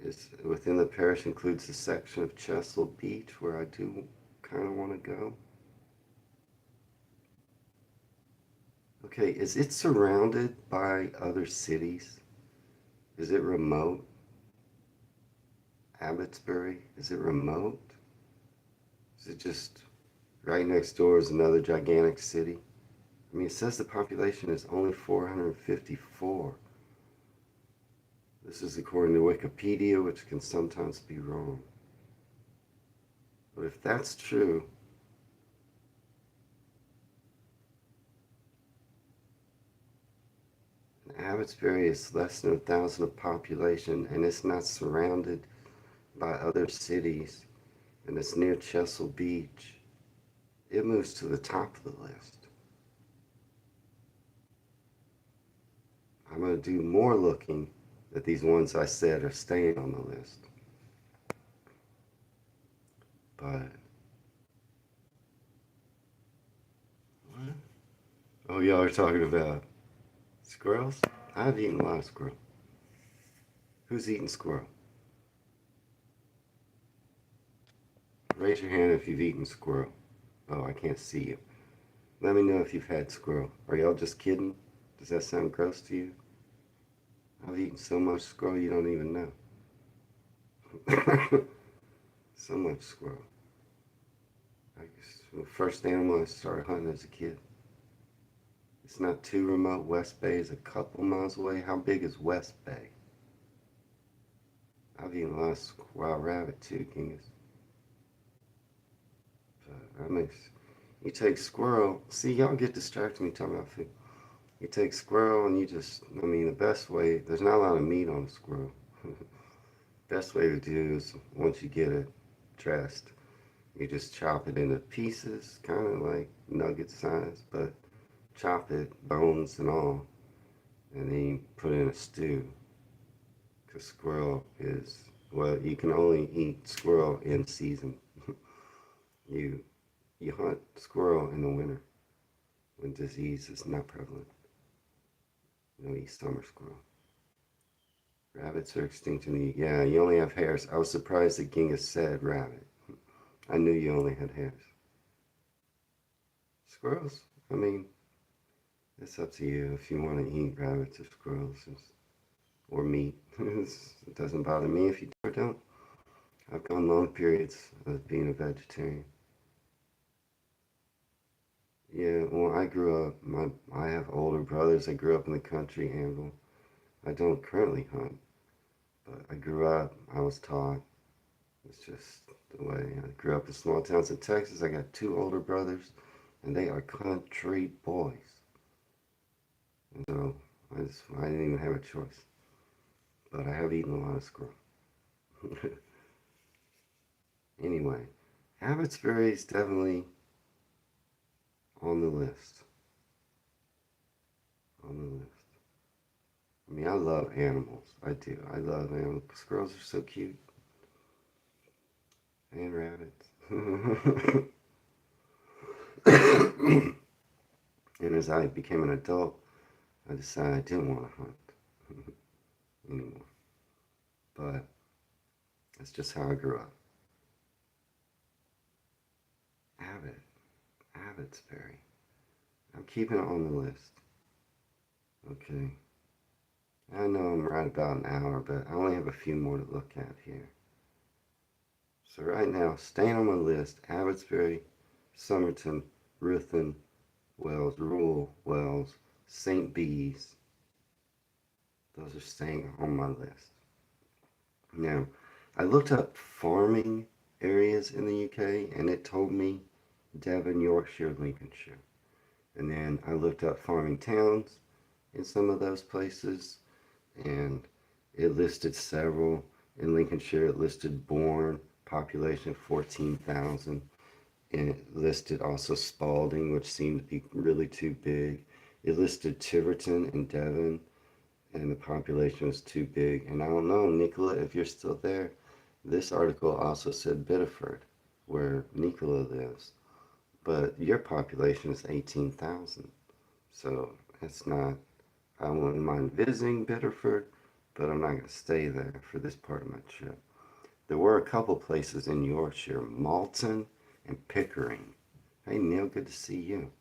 Is within the parish includes a section of Chesil Beach where I do kind of want to go. Okay, is it surrounded by other cities? Is it remote? Abbotsbury, is it remote? Is it just right next door is another gigantic city? I mean, it says the population is only 454. This is according to Wikipedia, which can sometimes be wrong. But if that's true, Abbotsbury is less than 1,000 of population, and it's not surrounded by other cities, and it's near Chesil Beach. It moves to the top of the list. going to do more looking at these ones I said are staying on the list. But, what? Oh, y'all are talking about squirrels? I've eaten a lot of squirrel. Who's eaten squirrel? Raise your hand if you've eaten squirrel. Oh, I can't see you. Let me know if you've had squirrel. Are y'all just kidding? Does that sound gross to you? I've eaten so much squirrel you don't even know. So much squirrel. The first animal I started hunting as a kid. It's not too remote. West Bay is a couple miles away. How big is West Bay? I've eaten a lot of wild rabbit too, Kingus. That makes, you take squirrel. See, y'all get distracted when you talk about food. You take squirrel and you just, I mean, the best way, there's not a lot of meat on a squirrel. Best way to do is once you get it dressed, you just chop it into pieces, kind of like nugget size, but chop it, bones and all, and then you put it in a stew. Because squirrel is, well, you can only eat squirrel in season. you you hunt squirrel in the winter when disease is not prevalent. You don't eat summer squirrel. Rabbits are extinct in the, yeah, you only have hares. I was surprised that Genghis said rabbit. I knew you only had hares. Squirrels, I mean, it's up to you if you want to eat rabbits or squirrels or meat. It doesn't bother me if you do or don't. I've gone long periods of being a vegetarian. Yeah, well, I grew up, I have older brothers. I grew up in the country, Anvil. I don't currently hunt, but I grew up, I was taught. It's just the way. I grew up in small towns in Texas. I got two older brothers, and they are country boys. And so I didn't even have a choice. But I have eaten a lot of squirrel. Anyway, Abbotsbury is definitely on the list. On the list. I mean, I love animals. I do. I love animals. Squirrels are so cute. And rabbits. And as I became an adult, I decided I didn't want to hunt anymore. But that's just how I grew up. Abbotsbury. I'm keeping it on the list. Okay. I know I'm right about an hour, but I only have a few more to look at here. So right now, staying on my list, Abbotsbury, Somerton, Ruthven, Wells, Rural, Wells, St. Bees. Those are staying on my list. Now, I looked up farming areas in the UK, and it told me Devon, Yorkshire, Lincolnshire. And then I looked up farming towns in some of those places, and it listed several. In Lincolnshire, it listed Bourne, population 14,000. And it listed also Spalding, which seemed to be really too big. It listed Tiverton in Devon, and the population was too big. And I don't know, Nicola, if you're still there, this article also said Biddeford, where Nicola lives. But your population is 18,000. So it's not, I wouldn't mind visiting Biddeford, but I'm not going to stay there for this part of my trip. There were a couple places in Yorkshire, Malton and Pickering. Hey Neil, good to see you.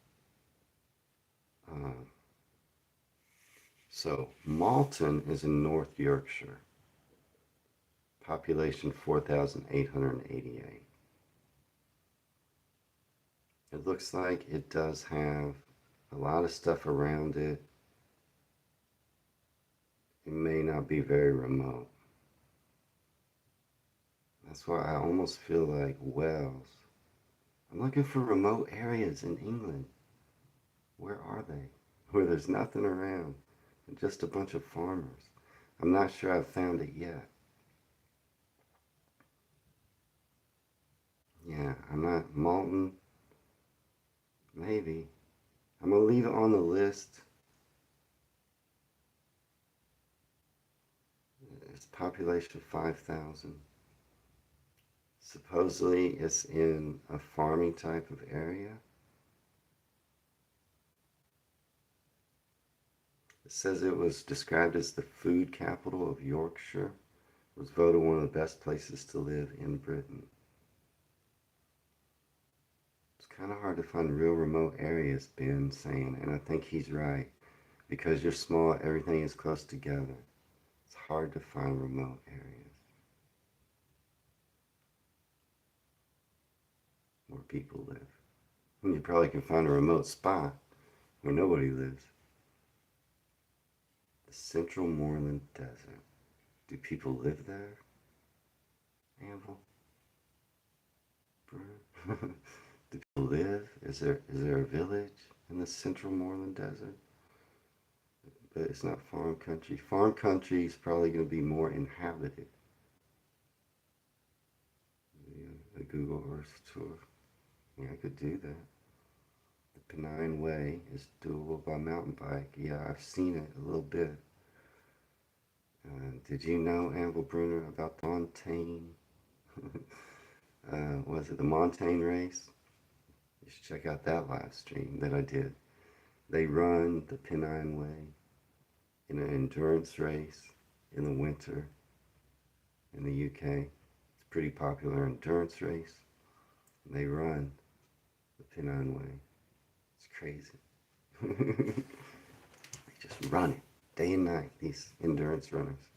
So Malton is in North Yorkshire. Population 4,888. It looks like it does have a lot of stuff around it. It may not be very remote. That's why I almost feel like Wales. I'm looking for remote areas in England. Where are they? Where there's nothing around and just a bunch of farmers. I'm not sure I've found it yet. Yeah, I'm not, Malton, maybe. I'm going to leave it on the list. population 5,000. Supposedly it's in a farming type of area. It says it was described as the food capital of Yorkshire. It was voted one of the best places to live in Britain. It's kind of hard to find real remote areas, Ben's saying, and I think he's right. Because you're small, everything is close together. It's hard to find remote areas where people live. And you probably can find a remote spot where nobody lives. The Central Moorland Desert. Do people live there? Anvil? Do people live? Is there a village in the Central Moorland Desert? But it's not farm country. Farm country is probably going to be more inhabited. A Google Earth tour. Yeah, I could do that. The Pennine Way is doable by mountain bike. Yeah, I've seen it a little bit. Did you know, Anvil Bruner, about the Montaigne? Was it the Montaigne race? You should check out that live stream that I did. They run the Pennine Way in an endurance race in the winter in the UK. It's a pretty popular endurance race. And they run the Pennine Way. It's crazy. They just run it day and night, these endurance runners.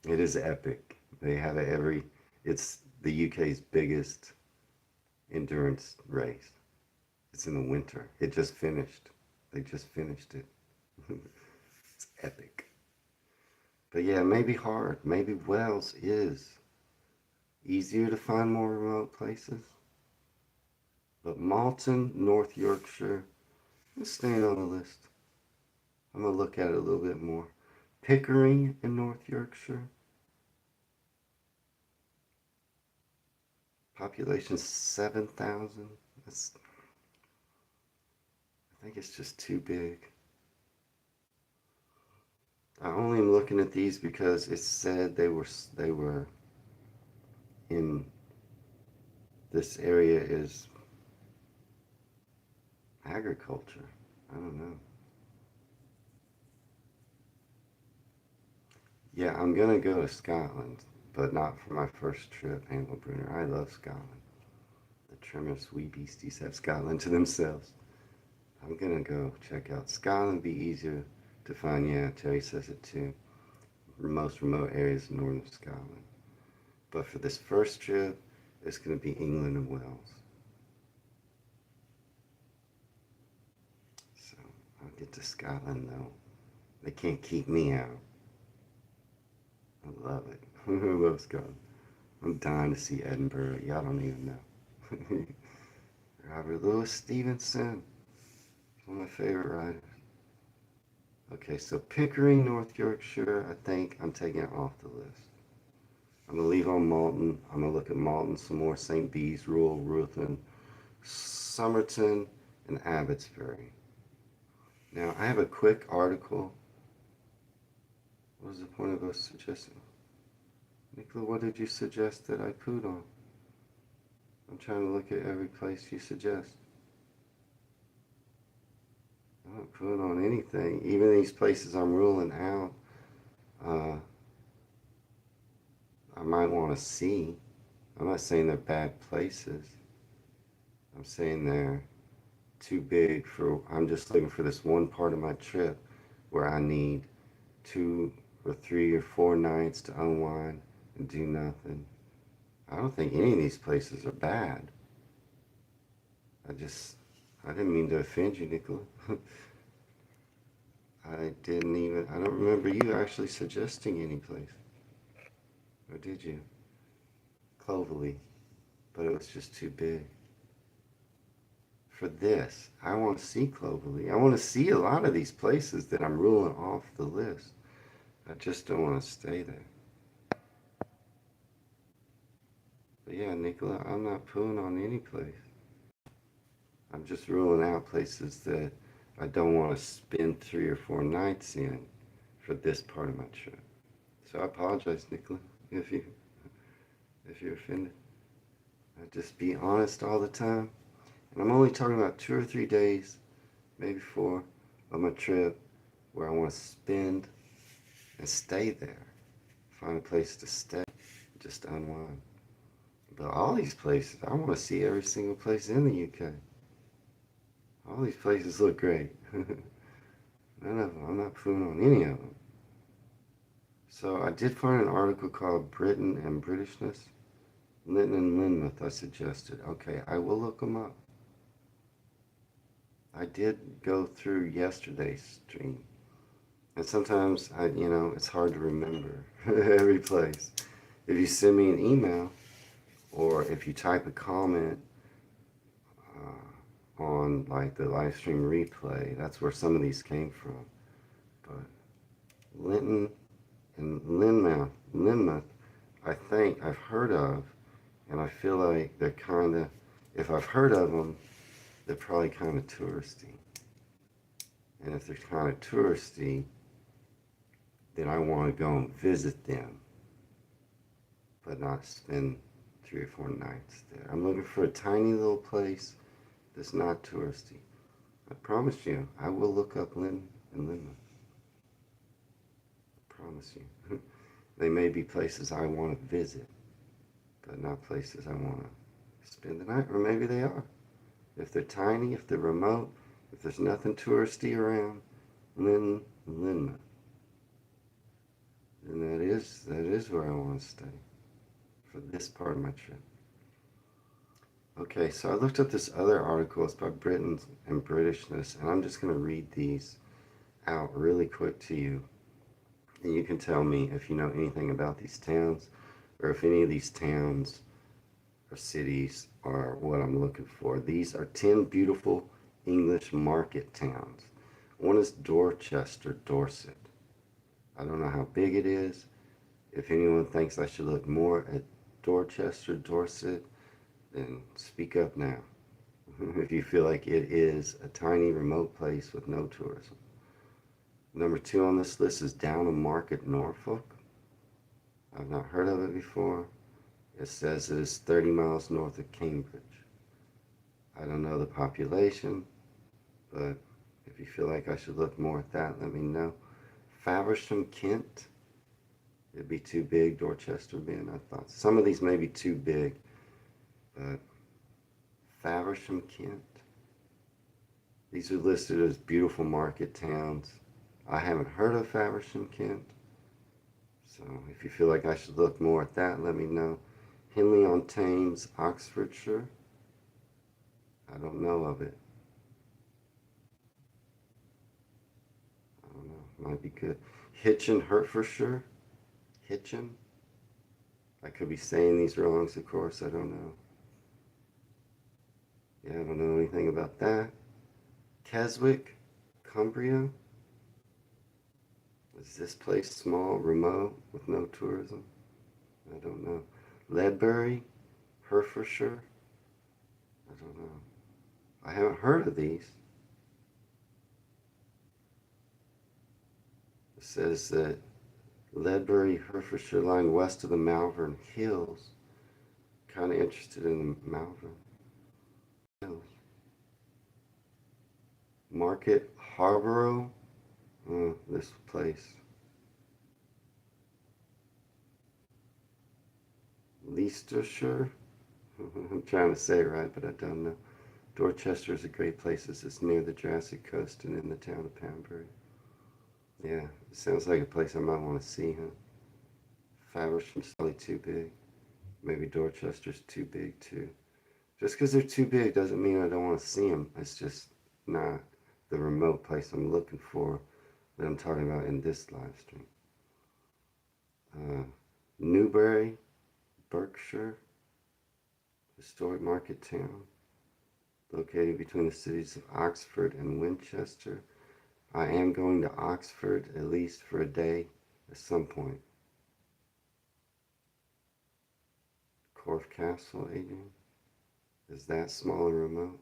It is epic. They have it it's the UK's biggest endurance race. It's in the winter. It just finished. They just finished it. It's epic. But yeah, maybe hard. Maybe Wales is easier to find more remote places. But Malton, North Yorkshire, is staying on the list. I'm going to look at it a little bit more. Pickering in North Yorkshire. Population 7,000. I think it's just too big. I only am looking at these because it said they were in this area is agriculture. I don't know. Yeah, I'm gonna go to Scotland, but not for my first trip, Anvil Bruner. I love Scotland. The Tremors wee beasties have Scotland to themselves. I'm gonna go check out Scotland. Be easier to find. Yeah, Terry says it too. Most remote areas in northern Scotland. But for this first trip, it's gonna be England and Wales. So I'll get to Scotland though. They can't keep me out. I love it. I love Scotland. I'm dying to see Edinburgh. Y'all don't even know. Robert Louis Stevenson. One of my favorite writers. Okay, so Pickering, North Yorkshire, I think I'm taking it off the list. I'm going to leave on Malton. I'm going to look at Malton some more. St. Bees, Rural, Ruthven, Somerton, and Abbotsbury. Now, I have a quick article. What was the point of us suggesting? Nicola, what did you suggest that I put on? I'm trying to look at every place you suggest. I'm not putting on anything. Even these places I'm ruling out, I might want to see. I'm not saying they're bad places. I'm saying they're too big for, I'm just looking for this one part of my trip where I need 2 or 3 or 4 nights to unwind and do nothing. I don't think any of these places are bad. I didn't mean to offend you, Nicola. I don't remember you actually suggesting any place. Or did you? Clovelly. But it was just too big. For this, I want to see Clovelly. I want to see a lot of these places that I'm ruling off the list. I just don't want to stay there. But yeah, Nicola, I'm not pulling on any place. I'm just ruling out places that I don't want to spend 3 or 4 nights in for this part of my trip. So I apologize, Nicola, if you're offended. I just be honest all the time. And I'm only talking about 2 or 3 days, maybe 4, of my trip where I want to spend and stay there. Find a place to stay, just unwind. But all these places, I want to see every single place in the UK. All these places look great. None of them. I'm not pooing on any of them. So I did find an article called Britain and Britishness. Linton and Lynmouth, I suggested. Okay, I will look them up. I did go through yesterday's stream. And sometimes, it's hard to remember every place. If you send me an email or if you type a comment on like the live stream replay, that's where some of these came from. But Linton and Lynmouth, I think I've heard of, and I feel like they're kind of, if I've heard of them, they're probably kind of touristy. And if they're kind of touristy, then I want to go and visit them, but not spend 3 or 4 nights there. I'm looking for a tiny little place that's not touristy. I promise you, I will look up Lynn and Lynmouth. I promise you. They may be places I want to visit, but not places I want to spend the night, or maybe they are. If they're tiny, if they're remote, if there's nothing touristy around, Lynn and Lynmouth, then that is where I want to stay for this part of my trip. Okay, so I looked up this other article. It's by Britain and Britishness, and I'm just going to read these out really quick to you. And you can tell me if you know anything about these towns, or if any of these towns or cities are what I'm looking for. These are 10 beautiful English market towns. One is Dorchester, Dorset. I don't know how big it is. If anyone thinks I should look more at Dorchester, Dorset, then speak up now. If you feel like it is a tiny remote place with no tourism. Number 2 on this list is Downham Market, Norfolk. I've not heard of it before. It says it is 30 miles north of Cambridge. I don't know the population, but if you feel like I should look more at that, let me know. Faversham, Kent. It'd be too big, Dorchester being, I thought. Some of these may be too big, but Faversham, Kent. These are listed as beautiful market towns. I haven't heard of Faversham, Kent. So if you feel like I should look more at that, let me know. Henley-on-Thames, Oxfordshire. I don't know of it. I don't know. Might be good. Hitchin, Hertfordshire. Hitchin. I could be saying these wrongs, of course. I don't know. Yeah, I don't know anything about that. Keswick, Cumbria. Is this place small, remote, with no tourism? I don't know. Ledbury, Hertfordshire. I don't know. I haven't heard of these. It says that Ledbury, Hertfordshire, lying west of the Malvern Hills. Kind of interested in the Malvern Hills. Market Harborough. Oh, this place. Leicestershire. I'm trying to say it right, but I don't know. Dorchester is a great place. It's near the Jurassic Coast and in the town of Pembury. Yeah, it sounds like a place I might want to see, huh? Faversham's probably too big. Maybe Dorchester's too big, too. Just because they're too big doesn't mean I don't want to see them. It's just not the remote place I'm looking for that I'm talking about in this live stream. Newbury, Berkshire, historic market town, located between the cities of Oxford and Winchester. I am going to Oxford at least for a day at some point. Corfe Castle, Adrian. Is that small and remote?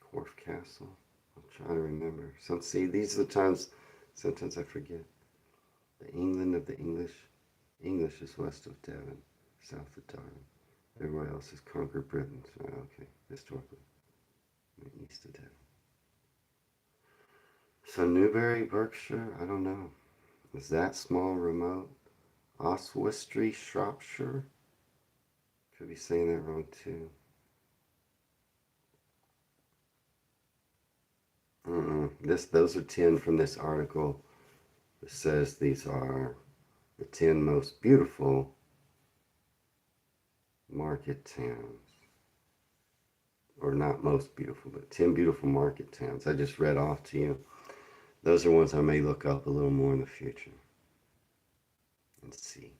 Corfe Castle. I'm trying to remember. See, these are the times Sometimes I forget. The England of the English. English is west of Devon, south of Darwin. Everywhere else is conquered Britain. So, okay, historically, east of Devon. So Newbury, Berkshire, I don't know. Is that small, remote? Oswestry, Shropshire? Could be saying that wrong too. Those are 10 from this article that says these are the 10 most beautiful market towns. Or not most beautiful, but 10 beautiful market towns. I just read off to you. Those are ones I may look up a little more in the future and see.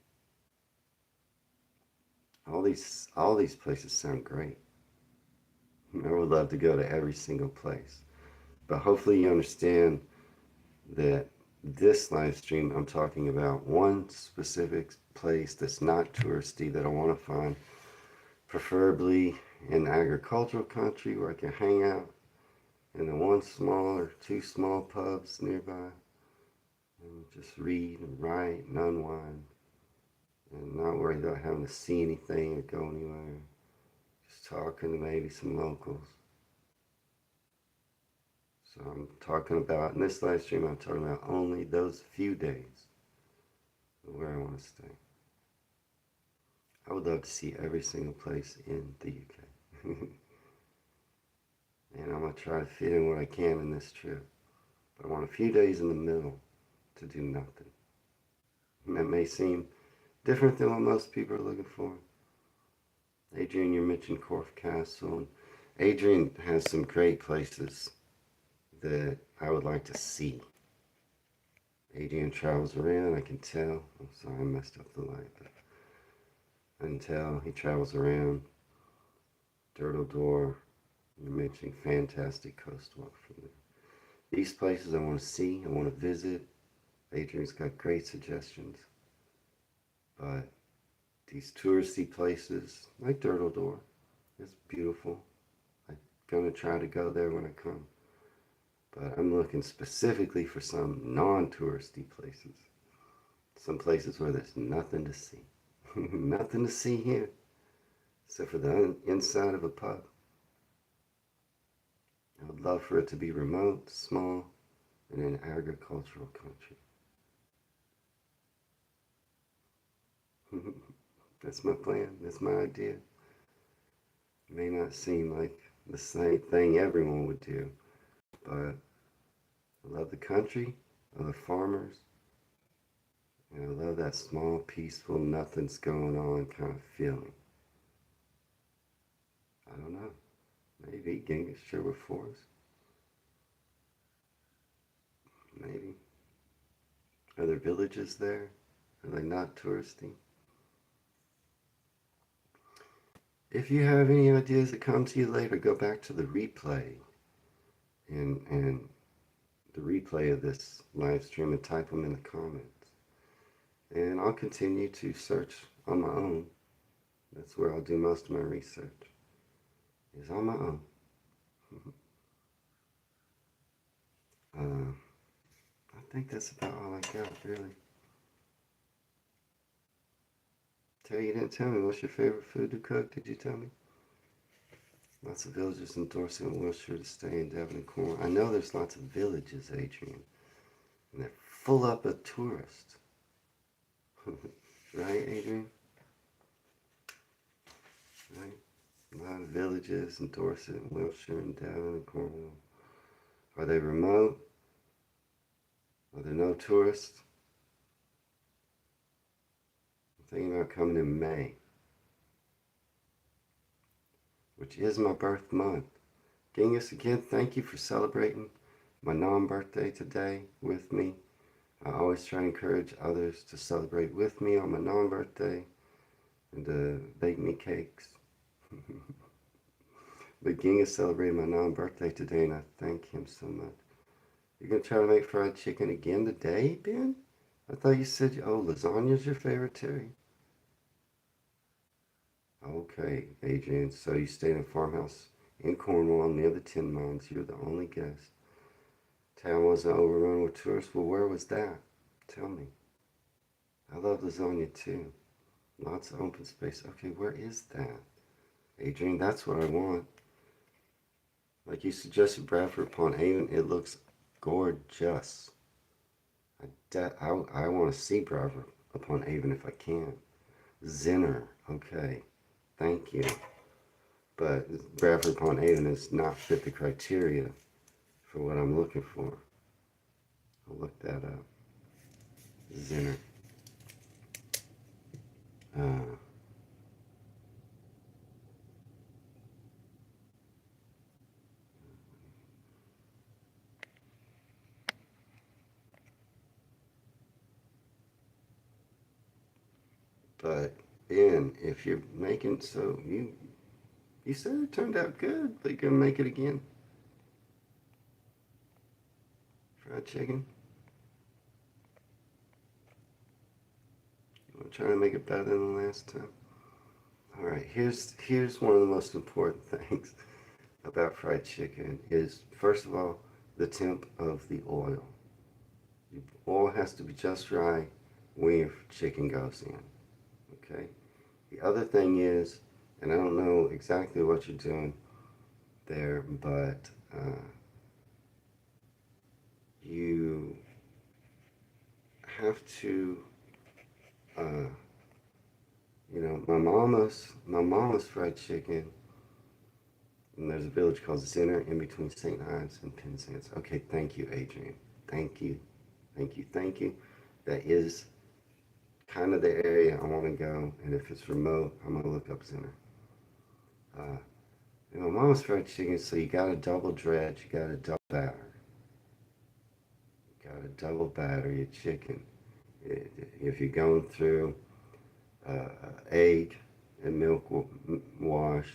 All these places sound great. I would love to go to every single place. But hopefully you understand that this live stream, I'm talking about one specific place that's not touristy that I want to find, preferably in agricultural country where I can hang out in the one small or two small pubs nearby and just read and write and unwind and not worry about having to see anything or go anywhere. Just talking to maybe some locals. So I'm talking about, in this live stream, I'm talking about only those few days where I want to stay. I would love to see every single place in the UK. And I'm going to try to fit in what I can in this trip. But I want a few days in the middle to do nothing. And that may seem different than what most people are looking for. Adrian, you mentioned Corfe Castle. And Adrian has some great places that I would like to see. Adrian travels around, I can tell. I'm sorry, I messed up the light, but I can tell he travels around. Dirtle Door, you mentioned fantastic coast walk from there. These places I want to see, I want to visit. Adrian's got great suggestions. But these touristy places, like Dirtle Door, it's beautiful. I'm going to try to go there when I come. But I'm looking specifically for some non-touristy places. Some places where there's nothing to see. Nothing to see here, except for the inside of a pub. I would love for it to be remote, small, and an agricultural country. That's my plan. That's my idea. It may not seem like the same thing everyone would do, but I love the country, I love farmers, and I love that small, peaceful, nothing's going on kind of feeling. I don't know. Maybe Genghis Sherwood Forest. Maybe. Are there villages there? Are they not touristy? If you have any ideas that come to you later, go back to the replay and the replay of this live stream and type them in the comments. And I'll continue to search on my own. That's where I'll do most of my research, is on my own. I think that's about all I got, really. Terry, you didn't tell me. What's your favorite food to cook? Did you tell me? Lots of villages in Dorset and Wiltshire to stay in Devon and Cornwall. I know there's lots of villages, Adrian. And they're full up of tourists. Right, Adrian? Right? A lot of villages in Dorset and Wiltshire and Devon and Cornwall. Are they remote? Are there no tourists? I'm thinking about coming in May, which is my birth month. Genghis, again, thank you for celebrating my non-birthday today with me. I always try to encourage others to celebrate with me on my non-birthday and to bake me cakes. But Genghis celebrated my non-birthday today, and I thank him so much. You're going to try to make fried chicken again today, Ben? I thought you said, oh, lasagna's your favorite, Terry. Okay, Adrian, so you stayed in a farmhouse in Cornwall near the tin mines. You're the only guest. Town wasn't overrun with tourists. Well, where was that? Tell me. I love lasagna too. Lots of open space. Okay, where is that? Adrian, that's what I want. Like you suggested, Bradford upon Avon, it looks gorgeous. I want to see Bradford upon Avon if I can. Zinner, okay, thank you. But Bradford upon Avon does not fit the criteria for what I'm looking for. I'll look that up. Zinner. Uh, but Ben, if you're making so you said it turned out good, but you're gonna make it again. Fried chicken. You want to try to make it better than the last time? All right. Here's one of the most important things about fried chicken is first of all the temp of the oil. The oil has to be just right when your chicken goes in. Okay. The other thing is, and I don't know exactly what you're doing there, but you have to, uh, my mama's fried chicken. And there's a village called Zinner in between St. Ives and Penzance. Okay, thank you, Adrian. Thank you, thank you, thank you. That is kind of the area I want to go, and if it's remote, I'm gonna look up Zinner. Uh, mom's fried chicken, so you got to double dredge, you got to double batter, you got to double batter your chicken. If you're going through egg and milk wash,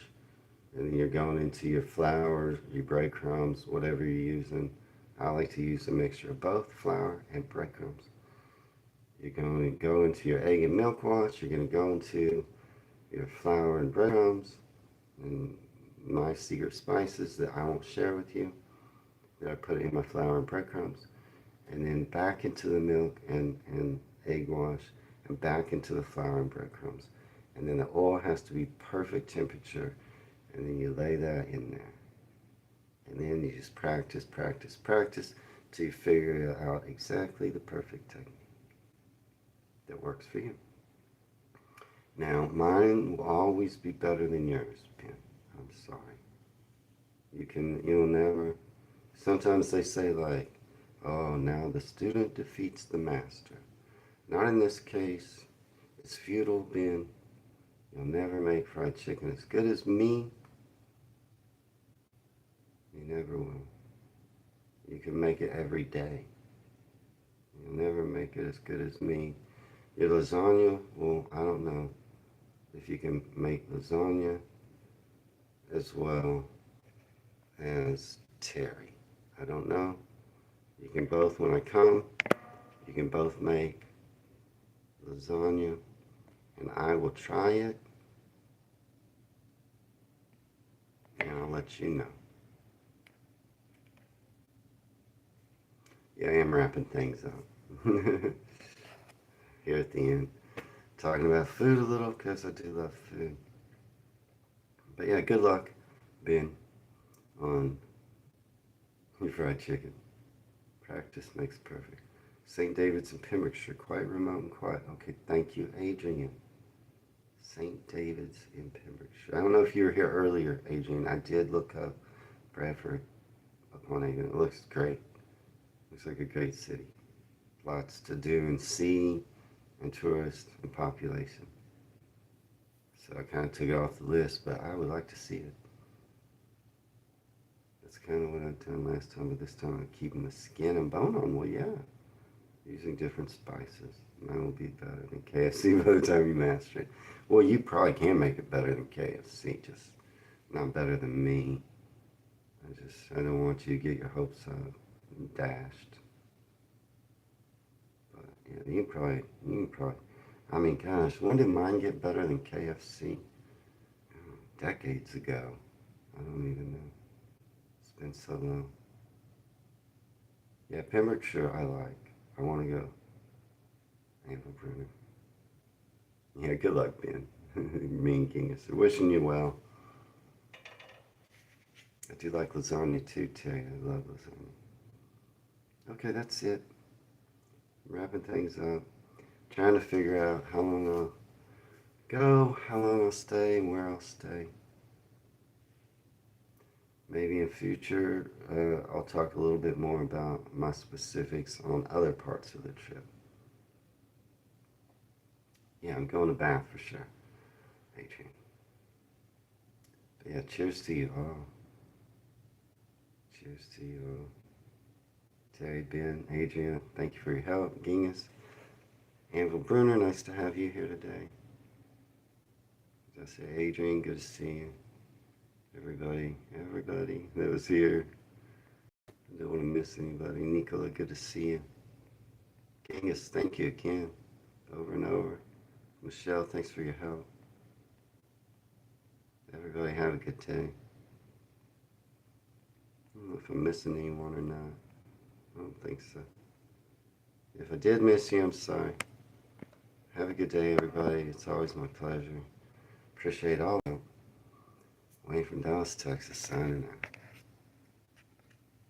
and then you're going into your flour, your breadcrumbs, whatever you're using. I like to use a mixture of both flour and breadcrumbs. You're going to go into your egg and milk wash. You're going to go into your flour and breadcrumbs and my secret spices that I won't share with you that I put in my flour and breadcrumbs. And then back into the milk and egg wash and back into the flour and breadcrumbs. And then the oil has to be perfect temperature. And then you lay that in there. And then you just practice, practice, practice till you figure out exactly the perfect technique that works for you. Now, mine will always be better than yours, Ben. I'm sorry. You'll never, sometimes they say like, oh, now the student defeats the master. Not in this case. It's futile, Ben. You'll never make fried chicken as good as me. You never will. You can make it every day. You'll never make it as good as me. Your lasagna, well, I don't know if you can make lasagna as well as Terry. I don't know. You can both, when I come, you can both make lasagna, and I will try it, and I'll let you know. Yeah, I am wrapping things up here at the end. Talking about food a little because I do love food. But yeah, good luck, Ben, on your fried chicken. Practice makes perfect. St. David's in Pembrokeshire, quite remote and quiet. Okay, thank you, Adrian. St. David's in Pembrokeshire. I don't know if you were here earlier, Adrian. I did look up Bradford upon Avon. It looks great. Looks like a great city. Lots to do and see, and tourists and population. So I kind of took it off the list, but I would like to see it. That's kind of what I've done last time, but this time I'm keeping the skin and bone on. Well, yeah, using different spices. Mine will be better than KFC by the time you master it. Well, you probably can make it better than KFC, just not better than me. I don't want you to get your hopes up and dashed. But yeah, you can probably. I mean, gosh, when did mine get better than KFC? Decades ago. I don't even know. It's been so long. Yeah, Pembrokeshire I like. I want to go. Ava Bruner. Yeah, good luck, Ben. Me and Genghis. Wishing you well. I do like lasagna too, Terry. I love lasagna. Okay, that's it. Wrapping things up. Trying to figure out how long I'll go, how long I'll stay, and where I'll stay. Maybe in future, I'll talk a little bit more about my specifics on other parts of the trip. Yeah, I'm going to Bath for sure, Adrian. But yeah, cheers to you all. Cheers to you all. Terry, Ben, Adrian, thank you for your help. Genghis, Anvil Bruner, nice to have you here today. As I say, Adrian, good to see you. Everybody that was here. I don't want to miss anybody. Nicola, good to see you. Genghis, thank you again, over and over. Michelle, thanks for your help. Everybody have a good day. I don't know if I'm missing anyone or not. I don't think so. If I did miss you, I'm sorry. Have a good day, everybody. It's always my pleasure. Appreciate all of it. Wayne from Dallas, Texas, signing out.